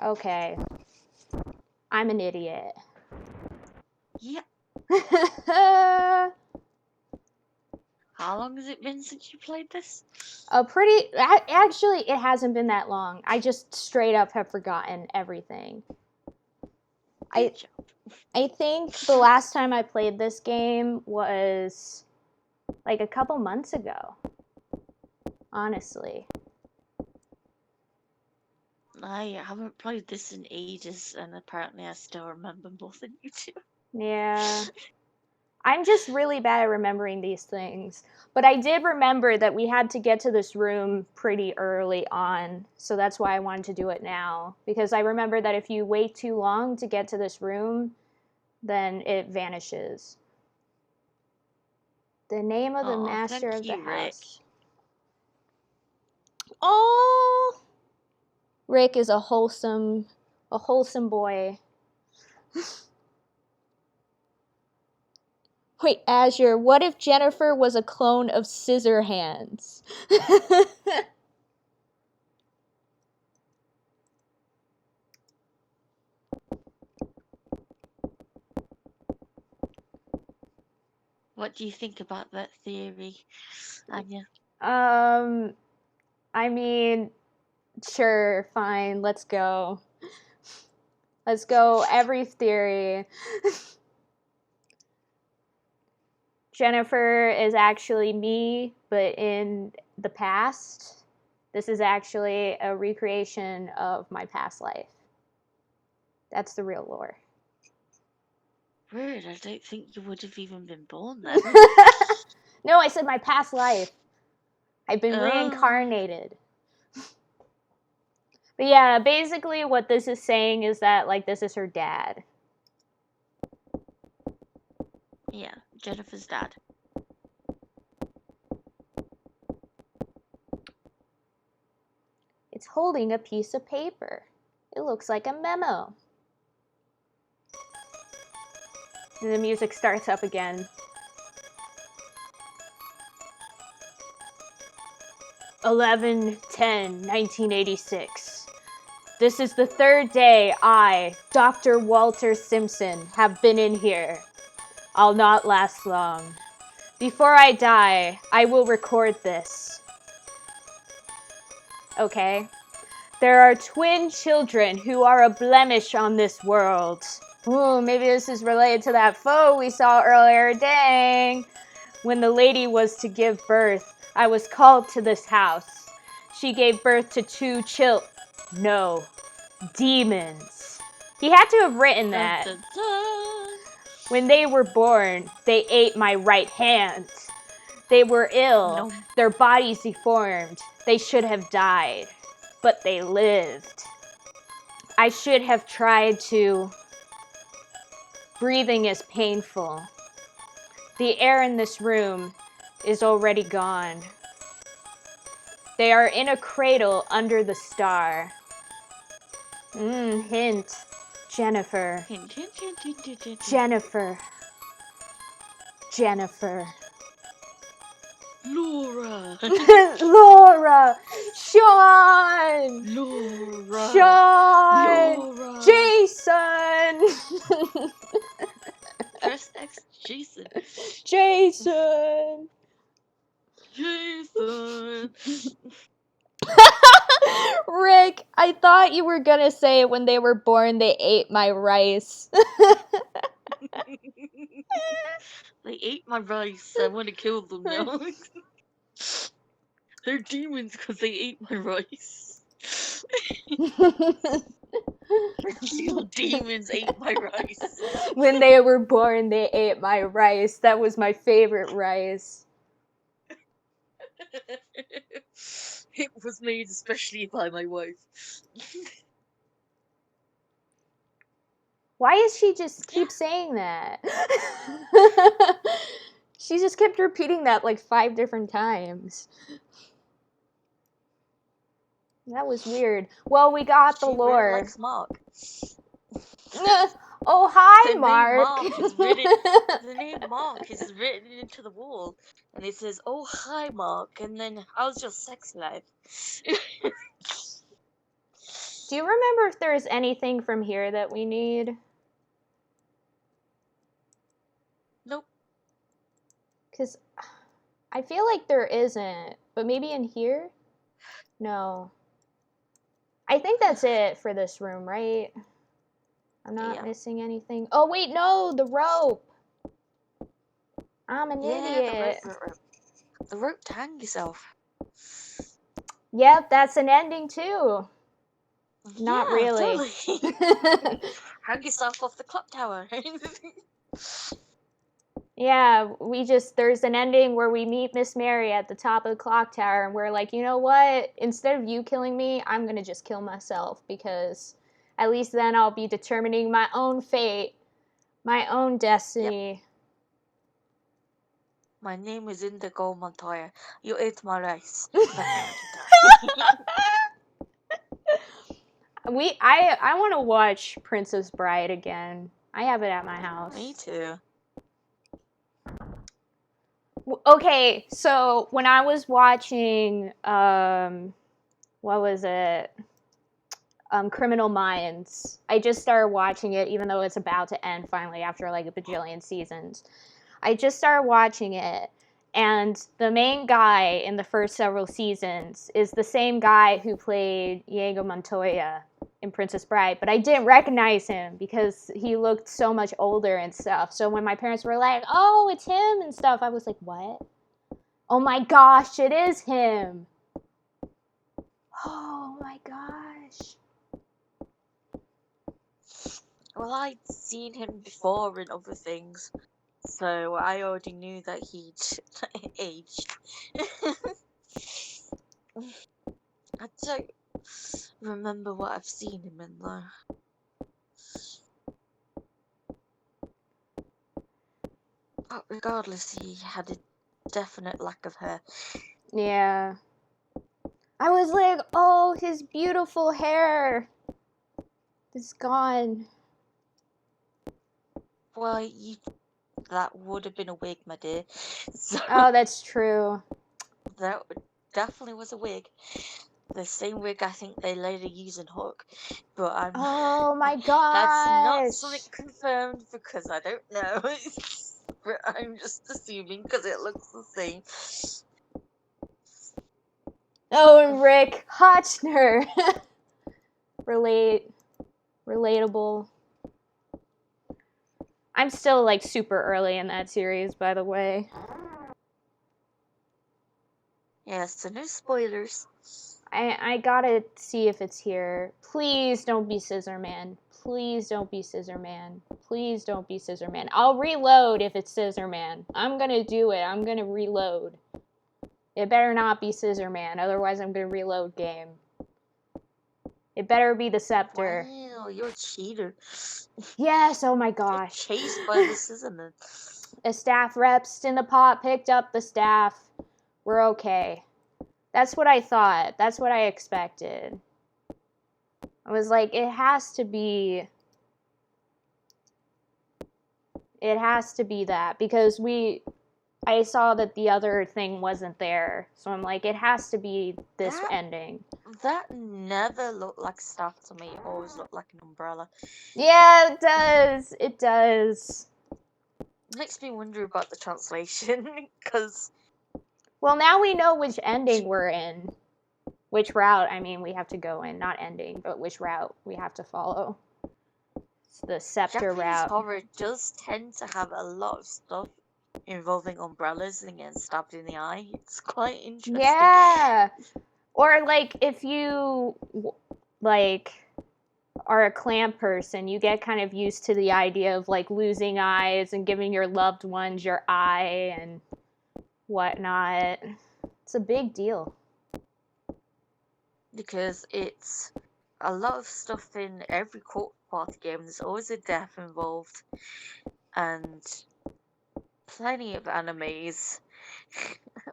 Okay. I'm an idiot. Yep. How long has it been since you played this? Actually, it hasn't been that long. I just straight up have forgotten everything. Good job. I think the last time I played this game was like a couple months ago. Honestly. I haven't played this in ages, and apparently I still remember more than you do. Yeah. I'm just really bad at remembering these things. But I did remember that we had to get to this room pretty early on, so that's why I wanted to do it now. Because I remember that if you wait too long to get to this room, then it vanishes. The name of the Aw, master thank of the you, Rick. house. Oh, Rick is a wholesome boy. Wait, Azure, what if Jennifer was a clone of Scissorhands? What do you think about that theory, Anya? I mean, sure, fine, let's go. Let's go, every theory. Jennifer is actually me, but in the past. This is actually a recreation of my past life. That's the real lore. Weird, I don't think you would have even been born then. No, I said my past life. I've been Oh. reincarnated. But yeah, basically what this is saying is that, like, this is her dad. Yeah, Jennifer's dad. It's holding a piece of paper. It looks like a memo. And the music starts up again. 11/10/1986. This is the third day I, Dr. Walter Simpson, have been in here. I'll not last long. Before I die, I will record this. Okay. There are twin children who are a blemish on this world. Ooh, maybe this is related to that foe we saw earlier. Dang. When the lady was to give birth, I was called to this house. she gave birth to 2 demons. He had to have written Dun, that. dun, dun. When they were born, they ate my right hand. They were ill, No. their bodies deformed. They should have died, but they lived. I should have tried to. Breathing is painful. The air in this room is already gone. They are in a cradle under the star. Hint. Jennifer. Hint, hint, hint, hint, hint, hint. Jennifer. Jennifer. Laura. Laura. Sean. Laura. Sean. Laura. Jason. First X Jason. Jason. Jason. Rick, I thought you were gonna say when they were born they ate my rice. They ate my rice. I want to kill them now. They're demons because they ate my rice. Little demons ate my rice. When they were born they ate my rice. That was my favorite rice. It was made especially by my wife. Why does she just keep saying that? She just kept repeating that like 5 different times. That was weird. Well, we got the She really lore. likes Mark. Oh, hi, The Mark. name Mark is written into the wall, and it says, "Oh, hi, Mark," and then, "How's your sex life?" Do you remember if there's anything from here that we need? Nope. Because I feel like there isn't, but maybe in here? No. I think that's it for this room, right? I'm not missing anything. Oh, wait, no, the rope. I'm an idiot. The rope to hang yourself. Yep, that's an ending too. Not Yeah, really. Totally. Hang yourself off the clock tower. Yeah, there's an ending where we meet Miss Mary at the top of the clock tower, and we're like, you know what? Instead of you killing me, I'm gonna just kill myself, because at least then I'll be determining my own fate, my own destiny. Yep. My name is Indigo Montoya. You ate my rice. I want to watch Princess Bride again. I have it at my house. Me too. Okay, so when I was watching, what was it? Criminal Minds. I just started watching it, even though it's about to end finally after like a bajillion seasons. I just started watching it, and the main guy in the first several seasons is the same guy who played Inigo Montoya in Princess Bride, but I didn't recognize him because he looked so much older and stuff. So when my parents were like, "Oh, it's him," and stuff, I was like, "What? Oh my gosh, it is him." Oh my gosh. Well, I'd seen him before in other things, so I already knew that he'd aged. I don't remember what I've seen him in though. But regardless, he had a definite lack of hair. Yeah. I was like, oh, his beautiful hair is gone. Well, that would have been a wig, my dear. So Oh, that's true. that definitely was a wig. The same wig I think they later use in Hook, but Oh my gosh. That's not something confirmed because I don't know. But I'm just assuming because it looks the same. Oh, and Rick Hotchner. Relatable. I'm still like super early in that series, by the way. Yes, so no spoilers. I gotta see if it's here. Please don't be Scissor Man. Please don't be Scissor Man. Please don't be Scissor Man. I'll reload if it's Scissor Man. I'm gonna do it. I'm gonna reload. It better not be Scissor Man, otherwise I'm gonna reload game. It better be the scepter. Wow, you're a cheater. Yes, oh my You're gosh. chased by the Scissorman. A staff reps in the pot, picked up the staff. We're okay. That's what I thought. That's what I expected. I was like, it has to be that, because I saw that the other thing wasn't there. So I'm like, it has to be this ending. That never looked like staff to me. It always looked like an umbrella. Yeah, it does. It does. Makes me wonder about the translation, because... Well, now we know which ending we're in. Which route, I mean, we have to go in. Not ending, but which route we have to follow. It's the scepter Japanese route. horror does tend to have a lot of stuff involving umbrellas and getting stabbed in the eye. It's quite interesting. Yeah. Or, like, if you, like, are a clamp person, you get kind of used to the idea of, like, losing eyes and giving your loved ones your eye and whatnot. It's a big deal. Because it's a lot of stuff in every court party game. There's always a death involved. And plenty of animes,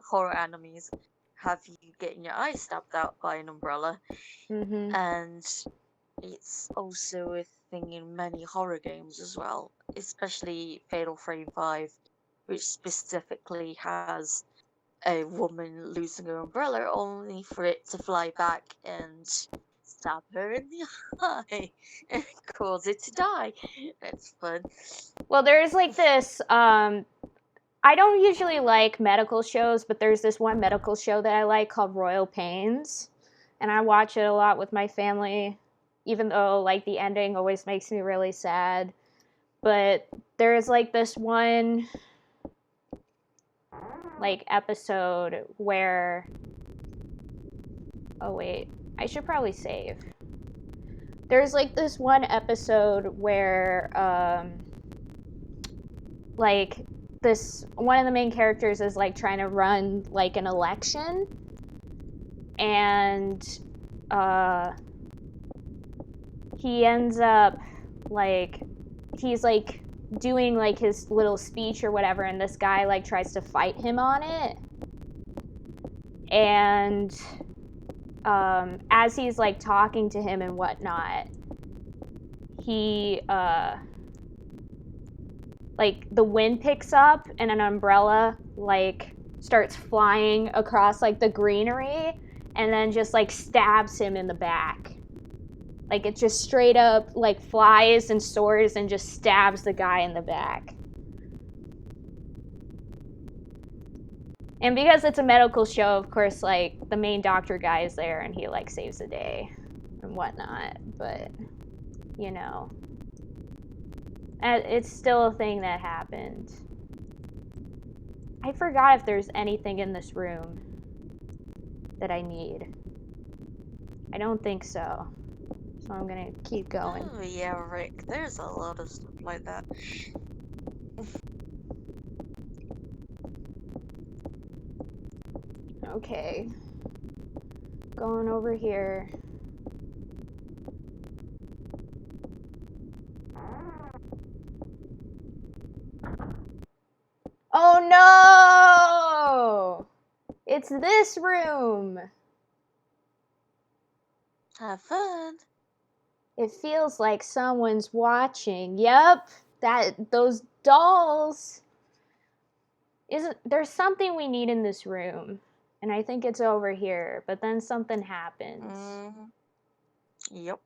horror animes, have you getting your eye stabbed out by an umbrella. Mm-hmm. And it's also a thing in many horror games as well, especially Fatal Frame 5, which specifically has a woman losing her umbrella only for it to fly back and stab her in the eye and cause it to die. That's fun. Well, there's like this, I don't usually like medical shows, but there's this one medical show that I like called Royal Pains, and I watch it a lot with my family, even though, like, the ending always makes me really sad. But there's, like, this one, like, episode where... Oh, wait. I should probably save. There's, like, this one episode where, like, one of the main characters is, like, trying to run, like, an election. And, he ends up, like, he's, like, doing, like, his little speech or whatever, and this guy, like, tries to fight him on it. And, as he's, like, talking to him and whatnot, he, like, the wind picks up and an umbrella, like, starts flying across, like, the greenery and then just, like, stabs him in the back. Like, it just straight up, like, flies and soars and just stabs the guy in the back. And because it's a medical show, of course, like, the main doctor guy is there and he, like, saves the day and whatnot. But, you know, it's still a thing that happened. I forgot if there's anything in this room that I need. I don't think so. So I'm gonna keep going. Oh yeah, Rick, there's a lot of stuff like that. Okay. Going over here. Oh no! It's this room! Have fun. It feels like someone's watching. Yep, those dolls. There's something we need in this room, and I think it's over here. But then something happens. Yep.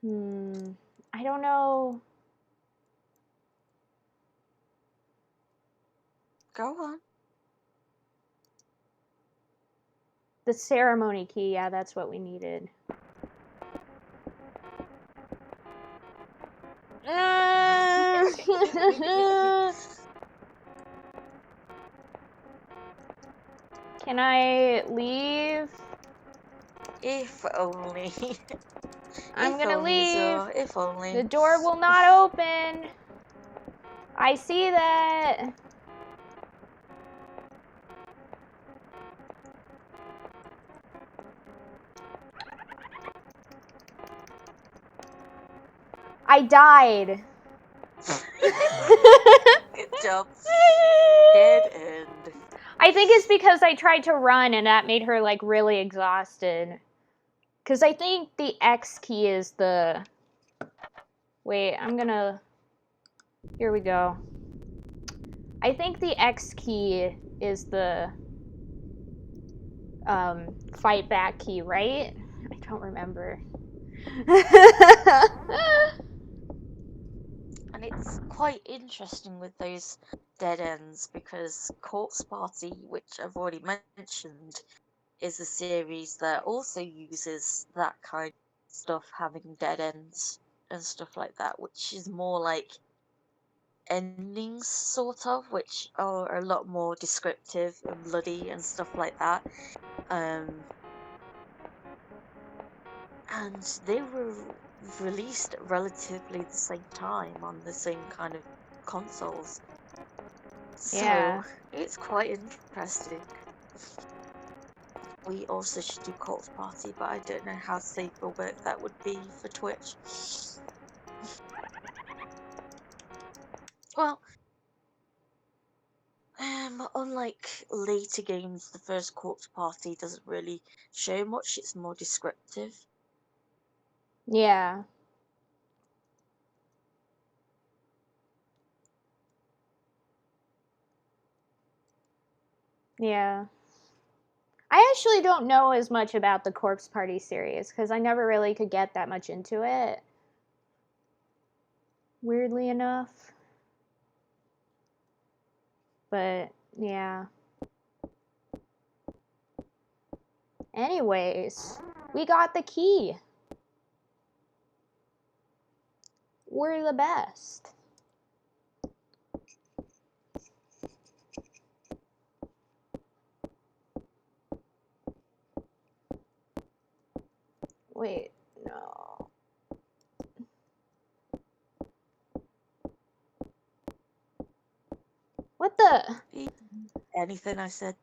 I don't know. Go on. The ceremony key, yeah, that's what we needed. Can I leave? If only. I'm If gonna only, leave. Zoe. If only. The door will not open. I see that. I died. Good job. Dead end. I think it's because I tried to run and that made her like really exhausted. Because I think the X key is the... Wait, I'm gonna... Here we go. I think the X key is the fight back key, right? I don't remember. And it's quite interesting with those dead ends because Corpse Party, which I've already mentioned, is a series that also uses that kind of stuff, having dead ends and stuff like that, which is more like endings, sort of, which are a lot more descriptive and bloody and stuff like that. And they were released at relatively the same time on the same kind of consoles. So Yeah. it's quite interesting. We also should do Corpse Party, but I don't know how safe or work that would be for Twitch. Well, unlike later games, the first Corpse Party doesn't really show much, it's more descriptive. Yeah. Yeah. I actually don't know as much about the Corpse Party series because I never really could get that much into it. Weirdly enough. But, yeah. Anyways, we got the key. We're the best. Wait, no. What the? Anything I said.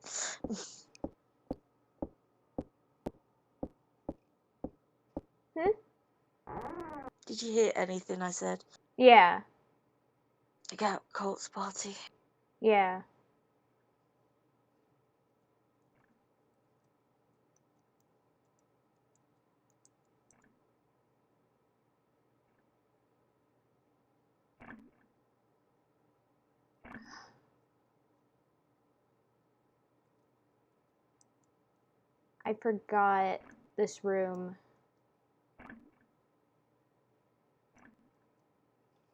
Did you hear anything I said? Yeah. About Corpse Party. Yeah. I forgot this room.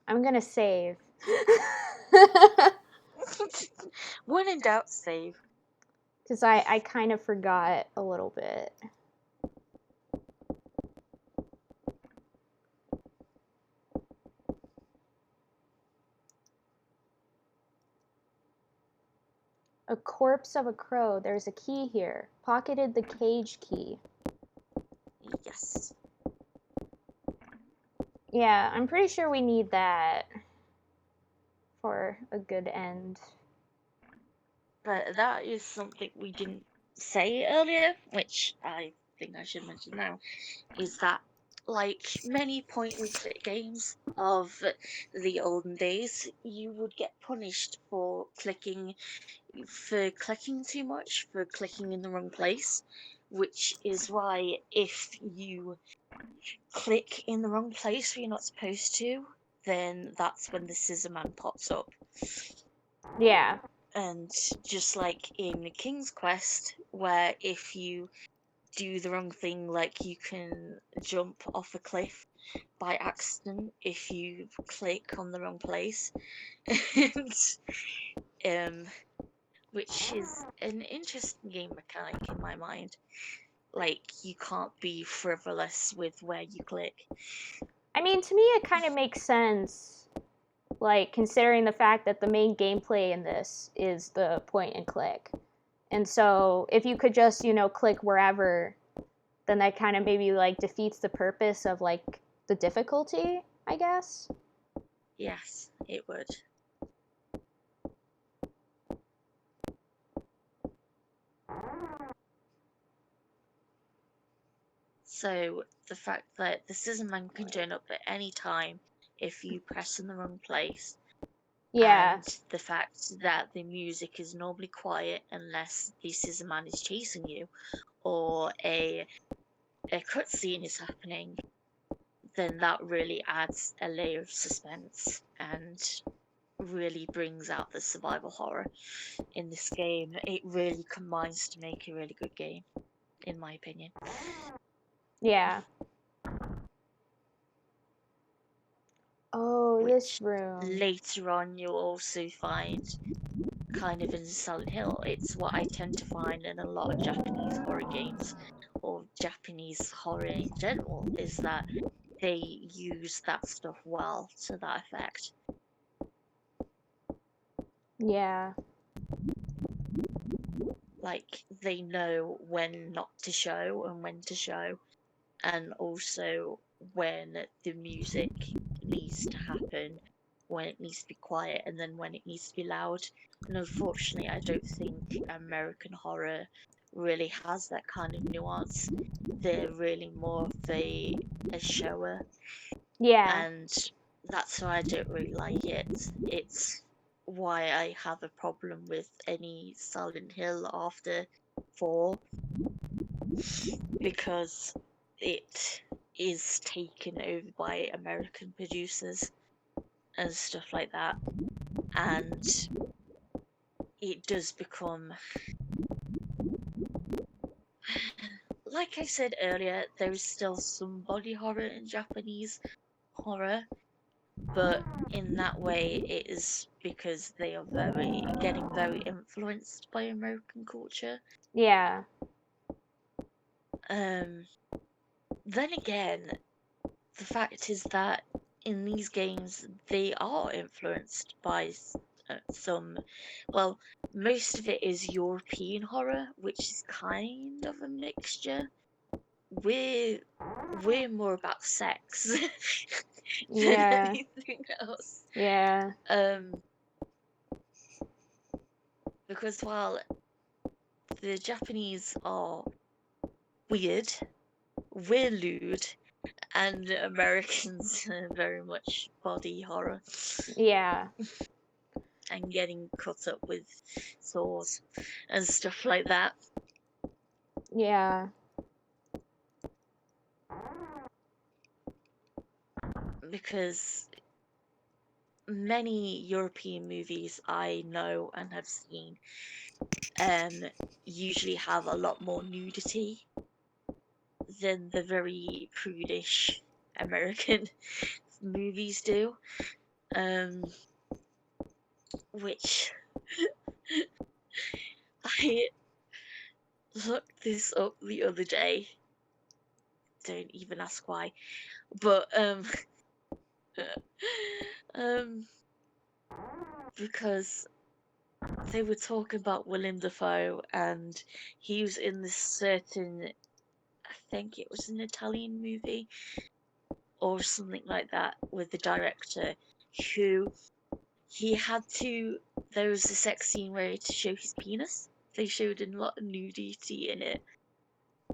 I'm gonna save. When in doubt, save. Because I kind of forgot a little bit. A corpse of a crow. There's a key here. Pocketed the cage key. Yes. Yeah, I'm pretty sure we need that for a good end. But that is something we didn't say earlier, which I think I should mention now, is that like many point-and-click games of the olden days, you would get punished for clicking too much, for clicking in the wrong place, which is why if you click in the wrong place where you're not supposed to, then that's when the Scissor Man pops up. Yeah. And just like in King's Quest, where if you do the wrong thing, like you can jump off a cliff by accident if you click on the wrong place, and which is an interesting game mechanic in my mind. Like, you can't be frivolous with where you click. I mean, to me, it kind of makes sense. Like, considering the fact that the main gameplay in this is the point and click. And so if you could just, click wherever, then that kind of maybe like defeats the purpose of like the difficulty, I guess. Yes, it would. So the fact that the scissor man can join up at any time if you press in the wrong place, Yeah. and the fact that the music is normally quiet unless the scissor man is chasing you or a cutscene is happening, then that really adds a layer of suspense and really brings out the survival horror in this game. It really combines to make a really good game, in my opinion. Yeah. Oh, this Which room. later on you'll also find kind of in Silent Hill. It's what I tend to find in a lot of Japanese horror games or Japanese horror in general, is that they use that stuff well to that effect. Yeah. Like, they know when not to show and when to show, and also when the music needs to happen, when it needs to be quiet, and then when it needs to be loud. And unfortunately, I don't think American horror really has that kind of nuance. They're really more of a shower, Yeah. and that's why I don't really like it. It's why I have a problem with any Silent Hill after 4, because it is taken over by American producers and stuff like that, and it does become, like I said earlier, there is still some body horror in Japanese horror, but in that way it is because they are getting very influenced by American culture. Yeah. Then again, the fact is that in these games they are influenced by some, well, most of it is European horror, which is kind of a mixture. We're more about sex than Yeah. anything else. Yeah. Because while the Japanese are weird, we're lewd, and Americans are very much body horror. Yeah. And getting cut up with swords and stuff like that. Yeah. Because many European movies I know and have seen usually have a lot more nudity than the very prudish American movies do. Which I looked this up the other day. Don't even ask why. But because they were talking about Willem Dafoe, and he was in this certain, I think it was an Italian movie or something like that, with the director who he had to. There was a sex scene where he had to show his penis. They showed a lot of nudity in it,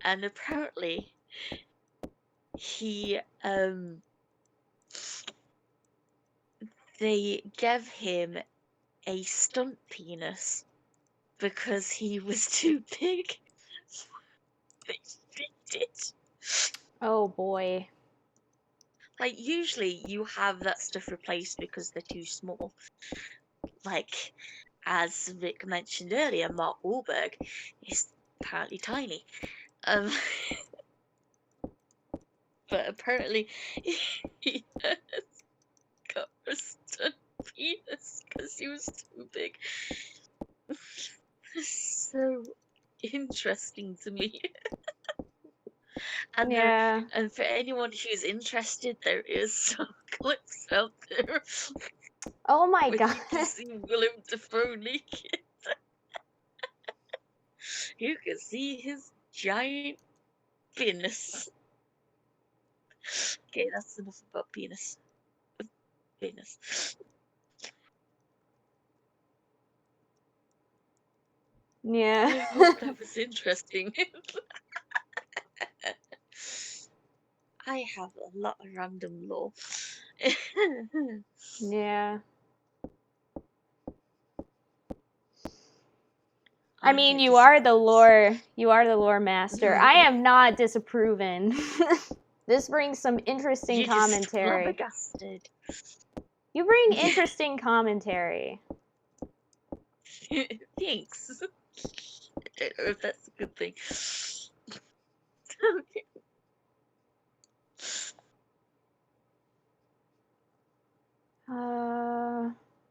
and apparently he they gave him a stunt penis because he was too big. They did. Oh boy. Like, usually you have that stuff replaced because they're too small. Like, as Vic mentioned earlier, Mark Wahlberg is apparently tiny. But apparently he got a stunt penis because he was too big. So interesting to me. And Yeah. and for anyone who's interested, there is some clips out there Oh my where god. you can see Willem Dafoe naked. You can see his giant penis. Okay, that's enough about penis. Penis. I Yeah. hope that was interesting. I have a lot of random lore. Yeah. I I'm mean, here you to are the support lore. You are the lore master. I this. am not disapproving. This brings some interesting You're just commentary. flabbergasted. You bring interesting commentary. Thanks. I don't know if that's a good thing.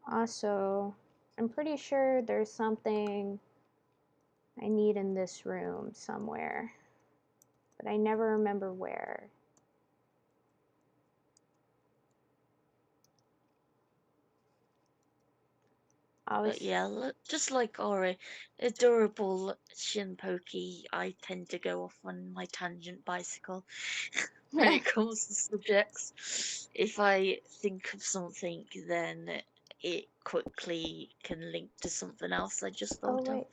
Also, I'm pretty sure there's something I need in this room somewhere, but I never remember where. I was. But yeah, just like Ori, adorable shin pokey, I tend to go off on my tangent bicycle when it comes to subjects. If I think of something, then it quickly can link to something else I just Oh thought of. wait.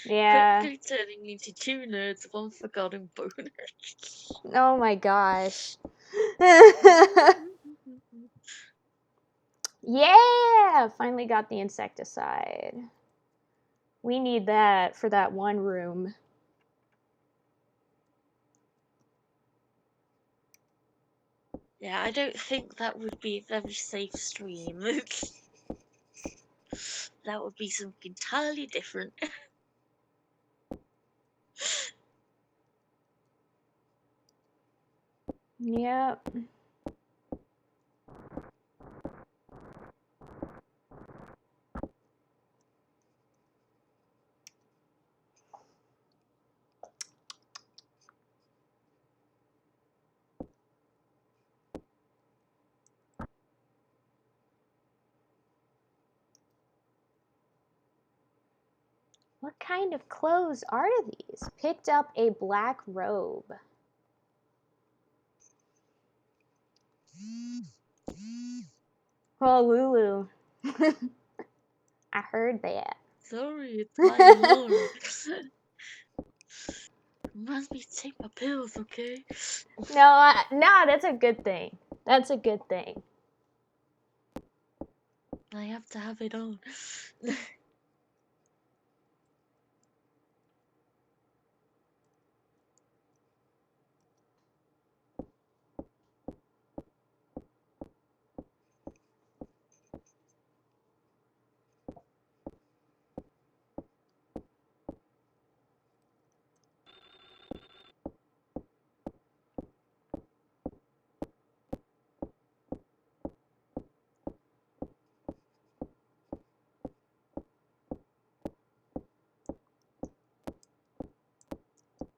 Yeah. Quickly turning into two nerds, one forgotten boner. Oh my gosh. Yeah! Finally got the insecticide. We need that for that one room. Yeah, I don't think that would be a very safe stream. That would be something entirely different. Yep. What kind of clothes are these? Picked up a black robe. Oh, Lulu. I heard that. Sorry, it's my alarm. Reminds me to take my pills, okay? No, that's a good thing. That's a good thing. I have to have it on.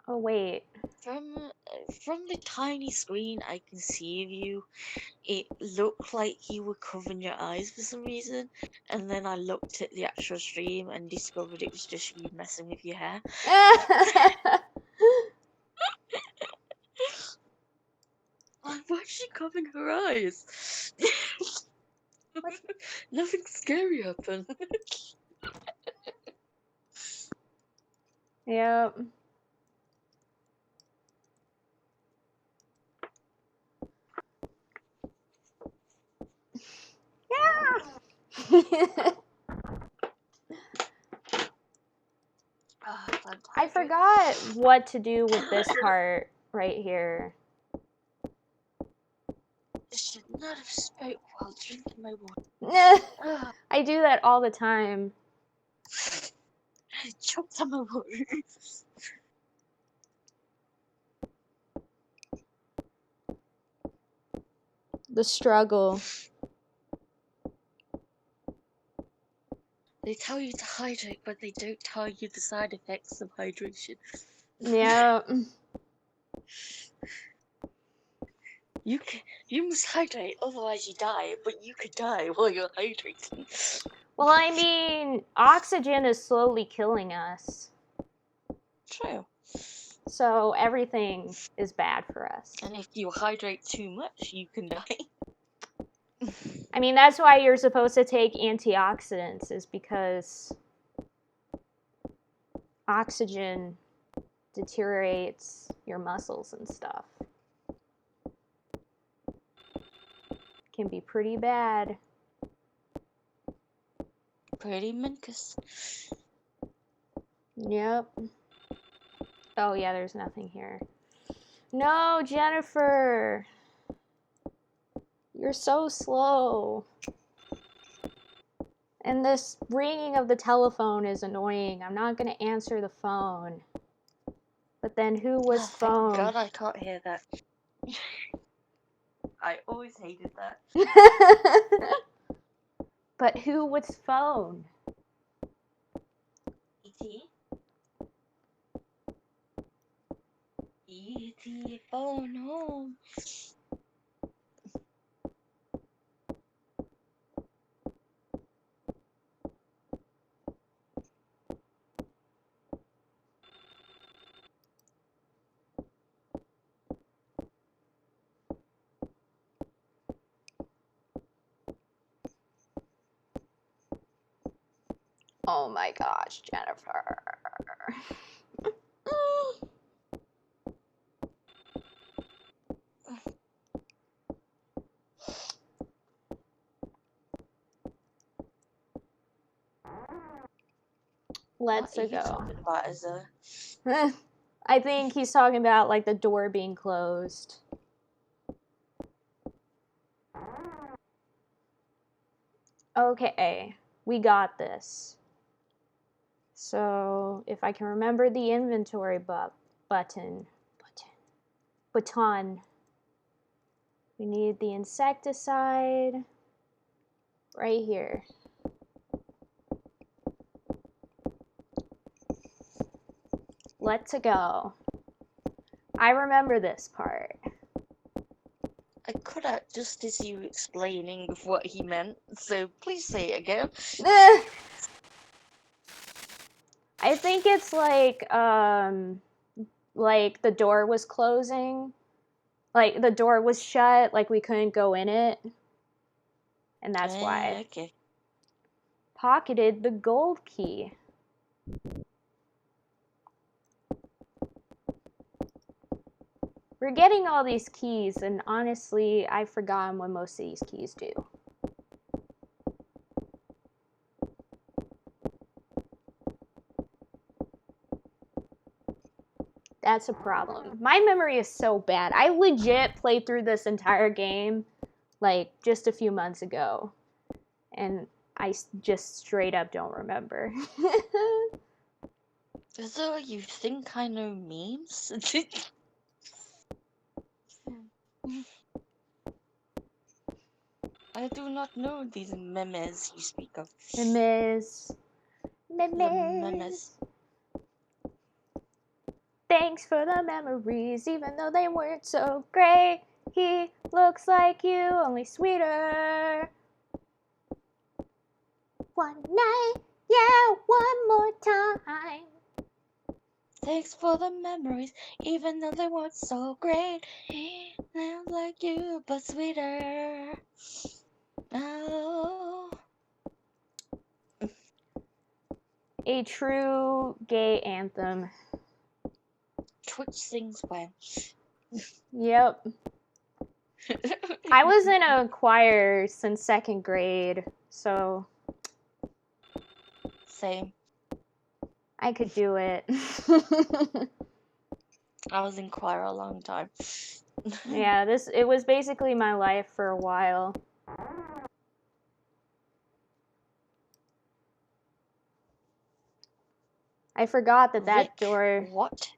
Oh, wait. From the tiny screen I can see of you, it looked like you were covering your eyes for some reason, and then I looked at the actual stream and discovered it was just you messing with your hair. Like, why is she covering her eyes? Nothing scary happened. Yep. Yeah. I forgot what to do with this part right here. I should not have spoke while drinking my water. I do that all the time. I choked on my water. The struggle. They tell you to hydrate, but they don't tell you the side effects of hydration. Yeah. You must hydrate, otherwise you die. But you could die while you're hydrating. Well, I mean, oxygen is slowly killing us. True. So everything is bad for us. And if you hydrate too much, you can die. I mean, that's why you're supposed to take antioxidants, is because oxygen deteriorates your muscles and stuff. Can be pretty bad. Pretty minkus. Yep. Oh, yeah, there's nothing here. No, Jennifer! You're so slow. And this ringing of the telephone is annoying. I'm not going to answer the phone. But then who was phone? Thank God I can't hear that. I always hated that. But who was phone? E.T. E.T. phone home. Oh my gosh, Jennifer. Let's What are you go. talking about, is I think he's talking about like the door being closed. Okay, we got this. So if I can remember the inventory button, we need the insecticide right here. Let's go. I remember this part. I could have just as you explaining what he meant, so please say it again. I think it's like the door was closing. Like the door was shut, like we couldn't go in it. And that's why. Okay. Pocketed the gold key. We're getting all these keys, and honestly, I've forgotten what most of these keys do. That's a problem. My memory is so bad. I legit played through this entire game, like, just a few months ago. And I just straight up don't remember. So you think I know memes? I do not know these memes you speak of. Memes. Thanks for the memories, even though they weren't so great. He looks like you, only sweeter. One night, yeah, one more time. Thanks for the memories, even though they weren't so great. He sounds like you, but sweeter. Oh. A true gay anthem. Twitch sings when. Yep. I was in a choir since 2nd grade, so Same. I could do it. I was in choir a long time. Yeah, it was basically my life for a while. I forgot that Rick, door. What?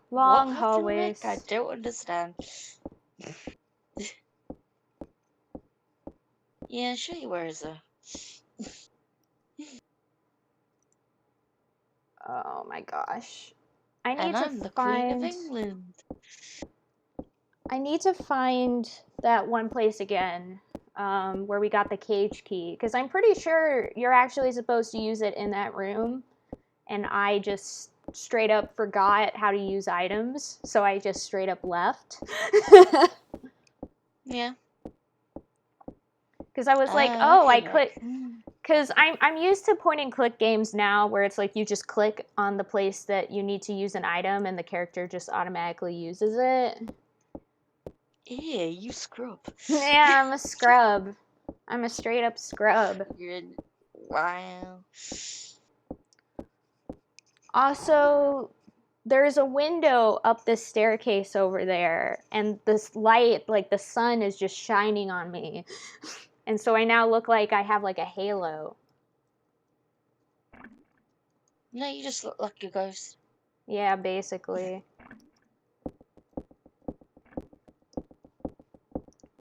Long What happened, hallways. Rick? I don't understand. Yeah, sure you were, sir. Oh my gosh. I need And to I'm the Queen of find England. I need to find that one place again, where we got the cage key, because I'm pretty sure you're actually supposed to use it in that room, and I just straight up forgot how to use items, so I just straight up left. Yeah. Because I was like, oh, Okay, I click. Because I'm used to point and click games now where it's like you just click on the place that you need to use an item and the character just automatically uses it. Yeah, you scrub. Yeah, I'm a scrub. I'm a straight up scrub. Wow. Also, there's a window up this staircase over there, and this light, like the sun, is just shining on me. And so I now look like I have like a halo. No, you just look like a ghost. Yeah, basically.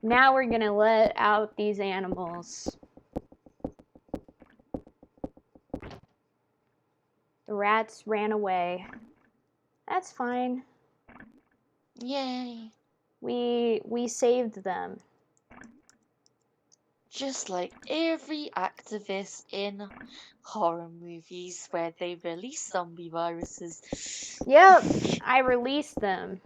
Now we're gonna let out these animals. The rats ran away. That's fine. Yay. We saved them. Just like every activist in horror movies where they release zombie viruses. Yep, I released them.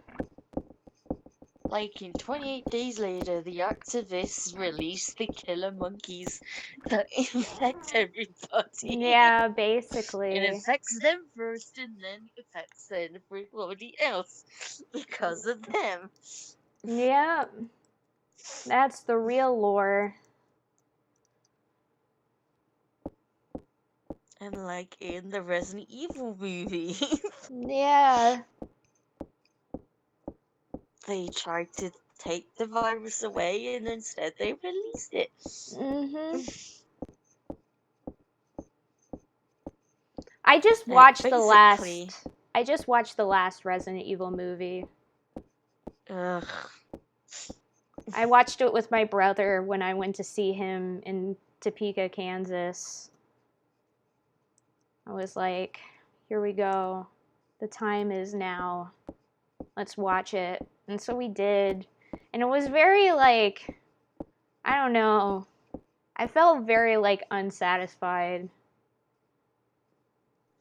Like in 28 Days Later, the activists release the killer monkeys that infect everybody. Yeah, It basically. affects them first and then affects everybody else because of them. Yep. That's the real lore. And like in the Resident Evil movie, Yeah. they tried to take the virus away and instead they released it. I just Like, watched basically, I just watched the last Resident Evil movie. ugh. I watched it with my brother when I went to see him in Topeka, Kansas. I was like, here we go. The time is now. Let's watch it. And so we did. And it was very like, I don't know. I felt very like unsatisfied.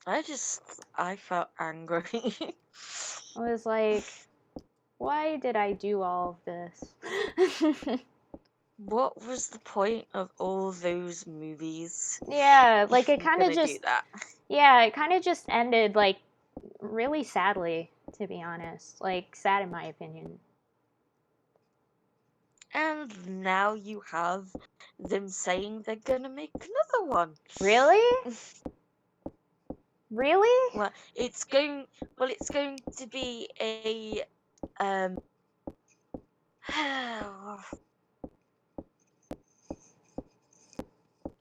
I felt angry. I was like, why did I do all of this? What was the point of all those movies? Yeah, like If it you're kind of gonna do just, that. yeah, it kind of just ended like really sadly, to be honest. Like, sad in my opinion. And now you have them saying they're gonna make another one. Really? Really? Well, it's going to be a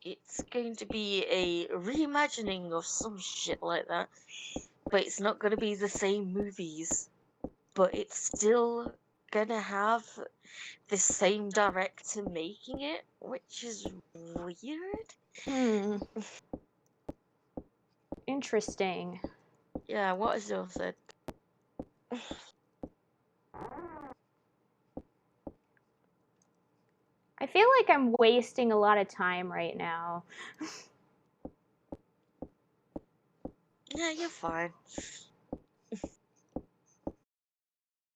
it's going to be a reimagining of some shit like that. But it's not gonna be the same movies. But it's still gonna have the same director making it, which is weird. Interesting. Yeah, what is your said? I feel like I'm wasting a lot of time right now. Yeah, you're fine.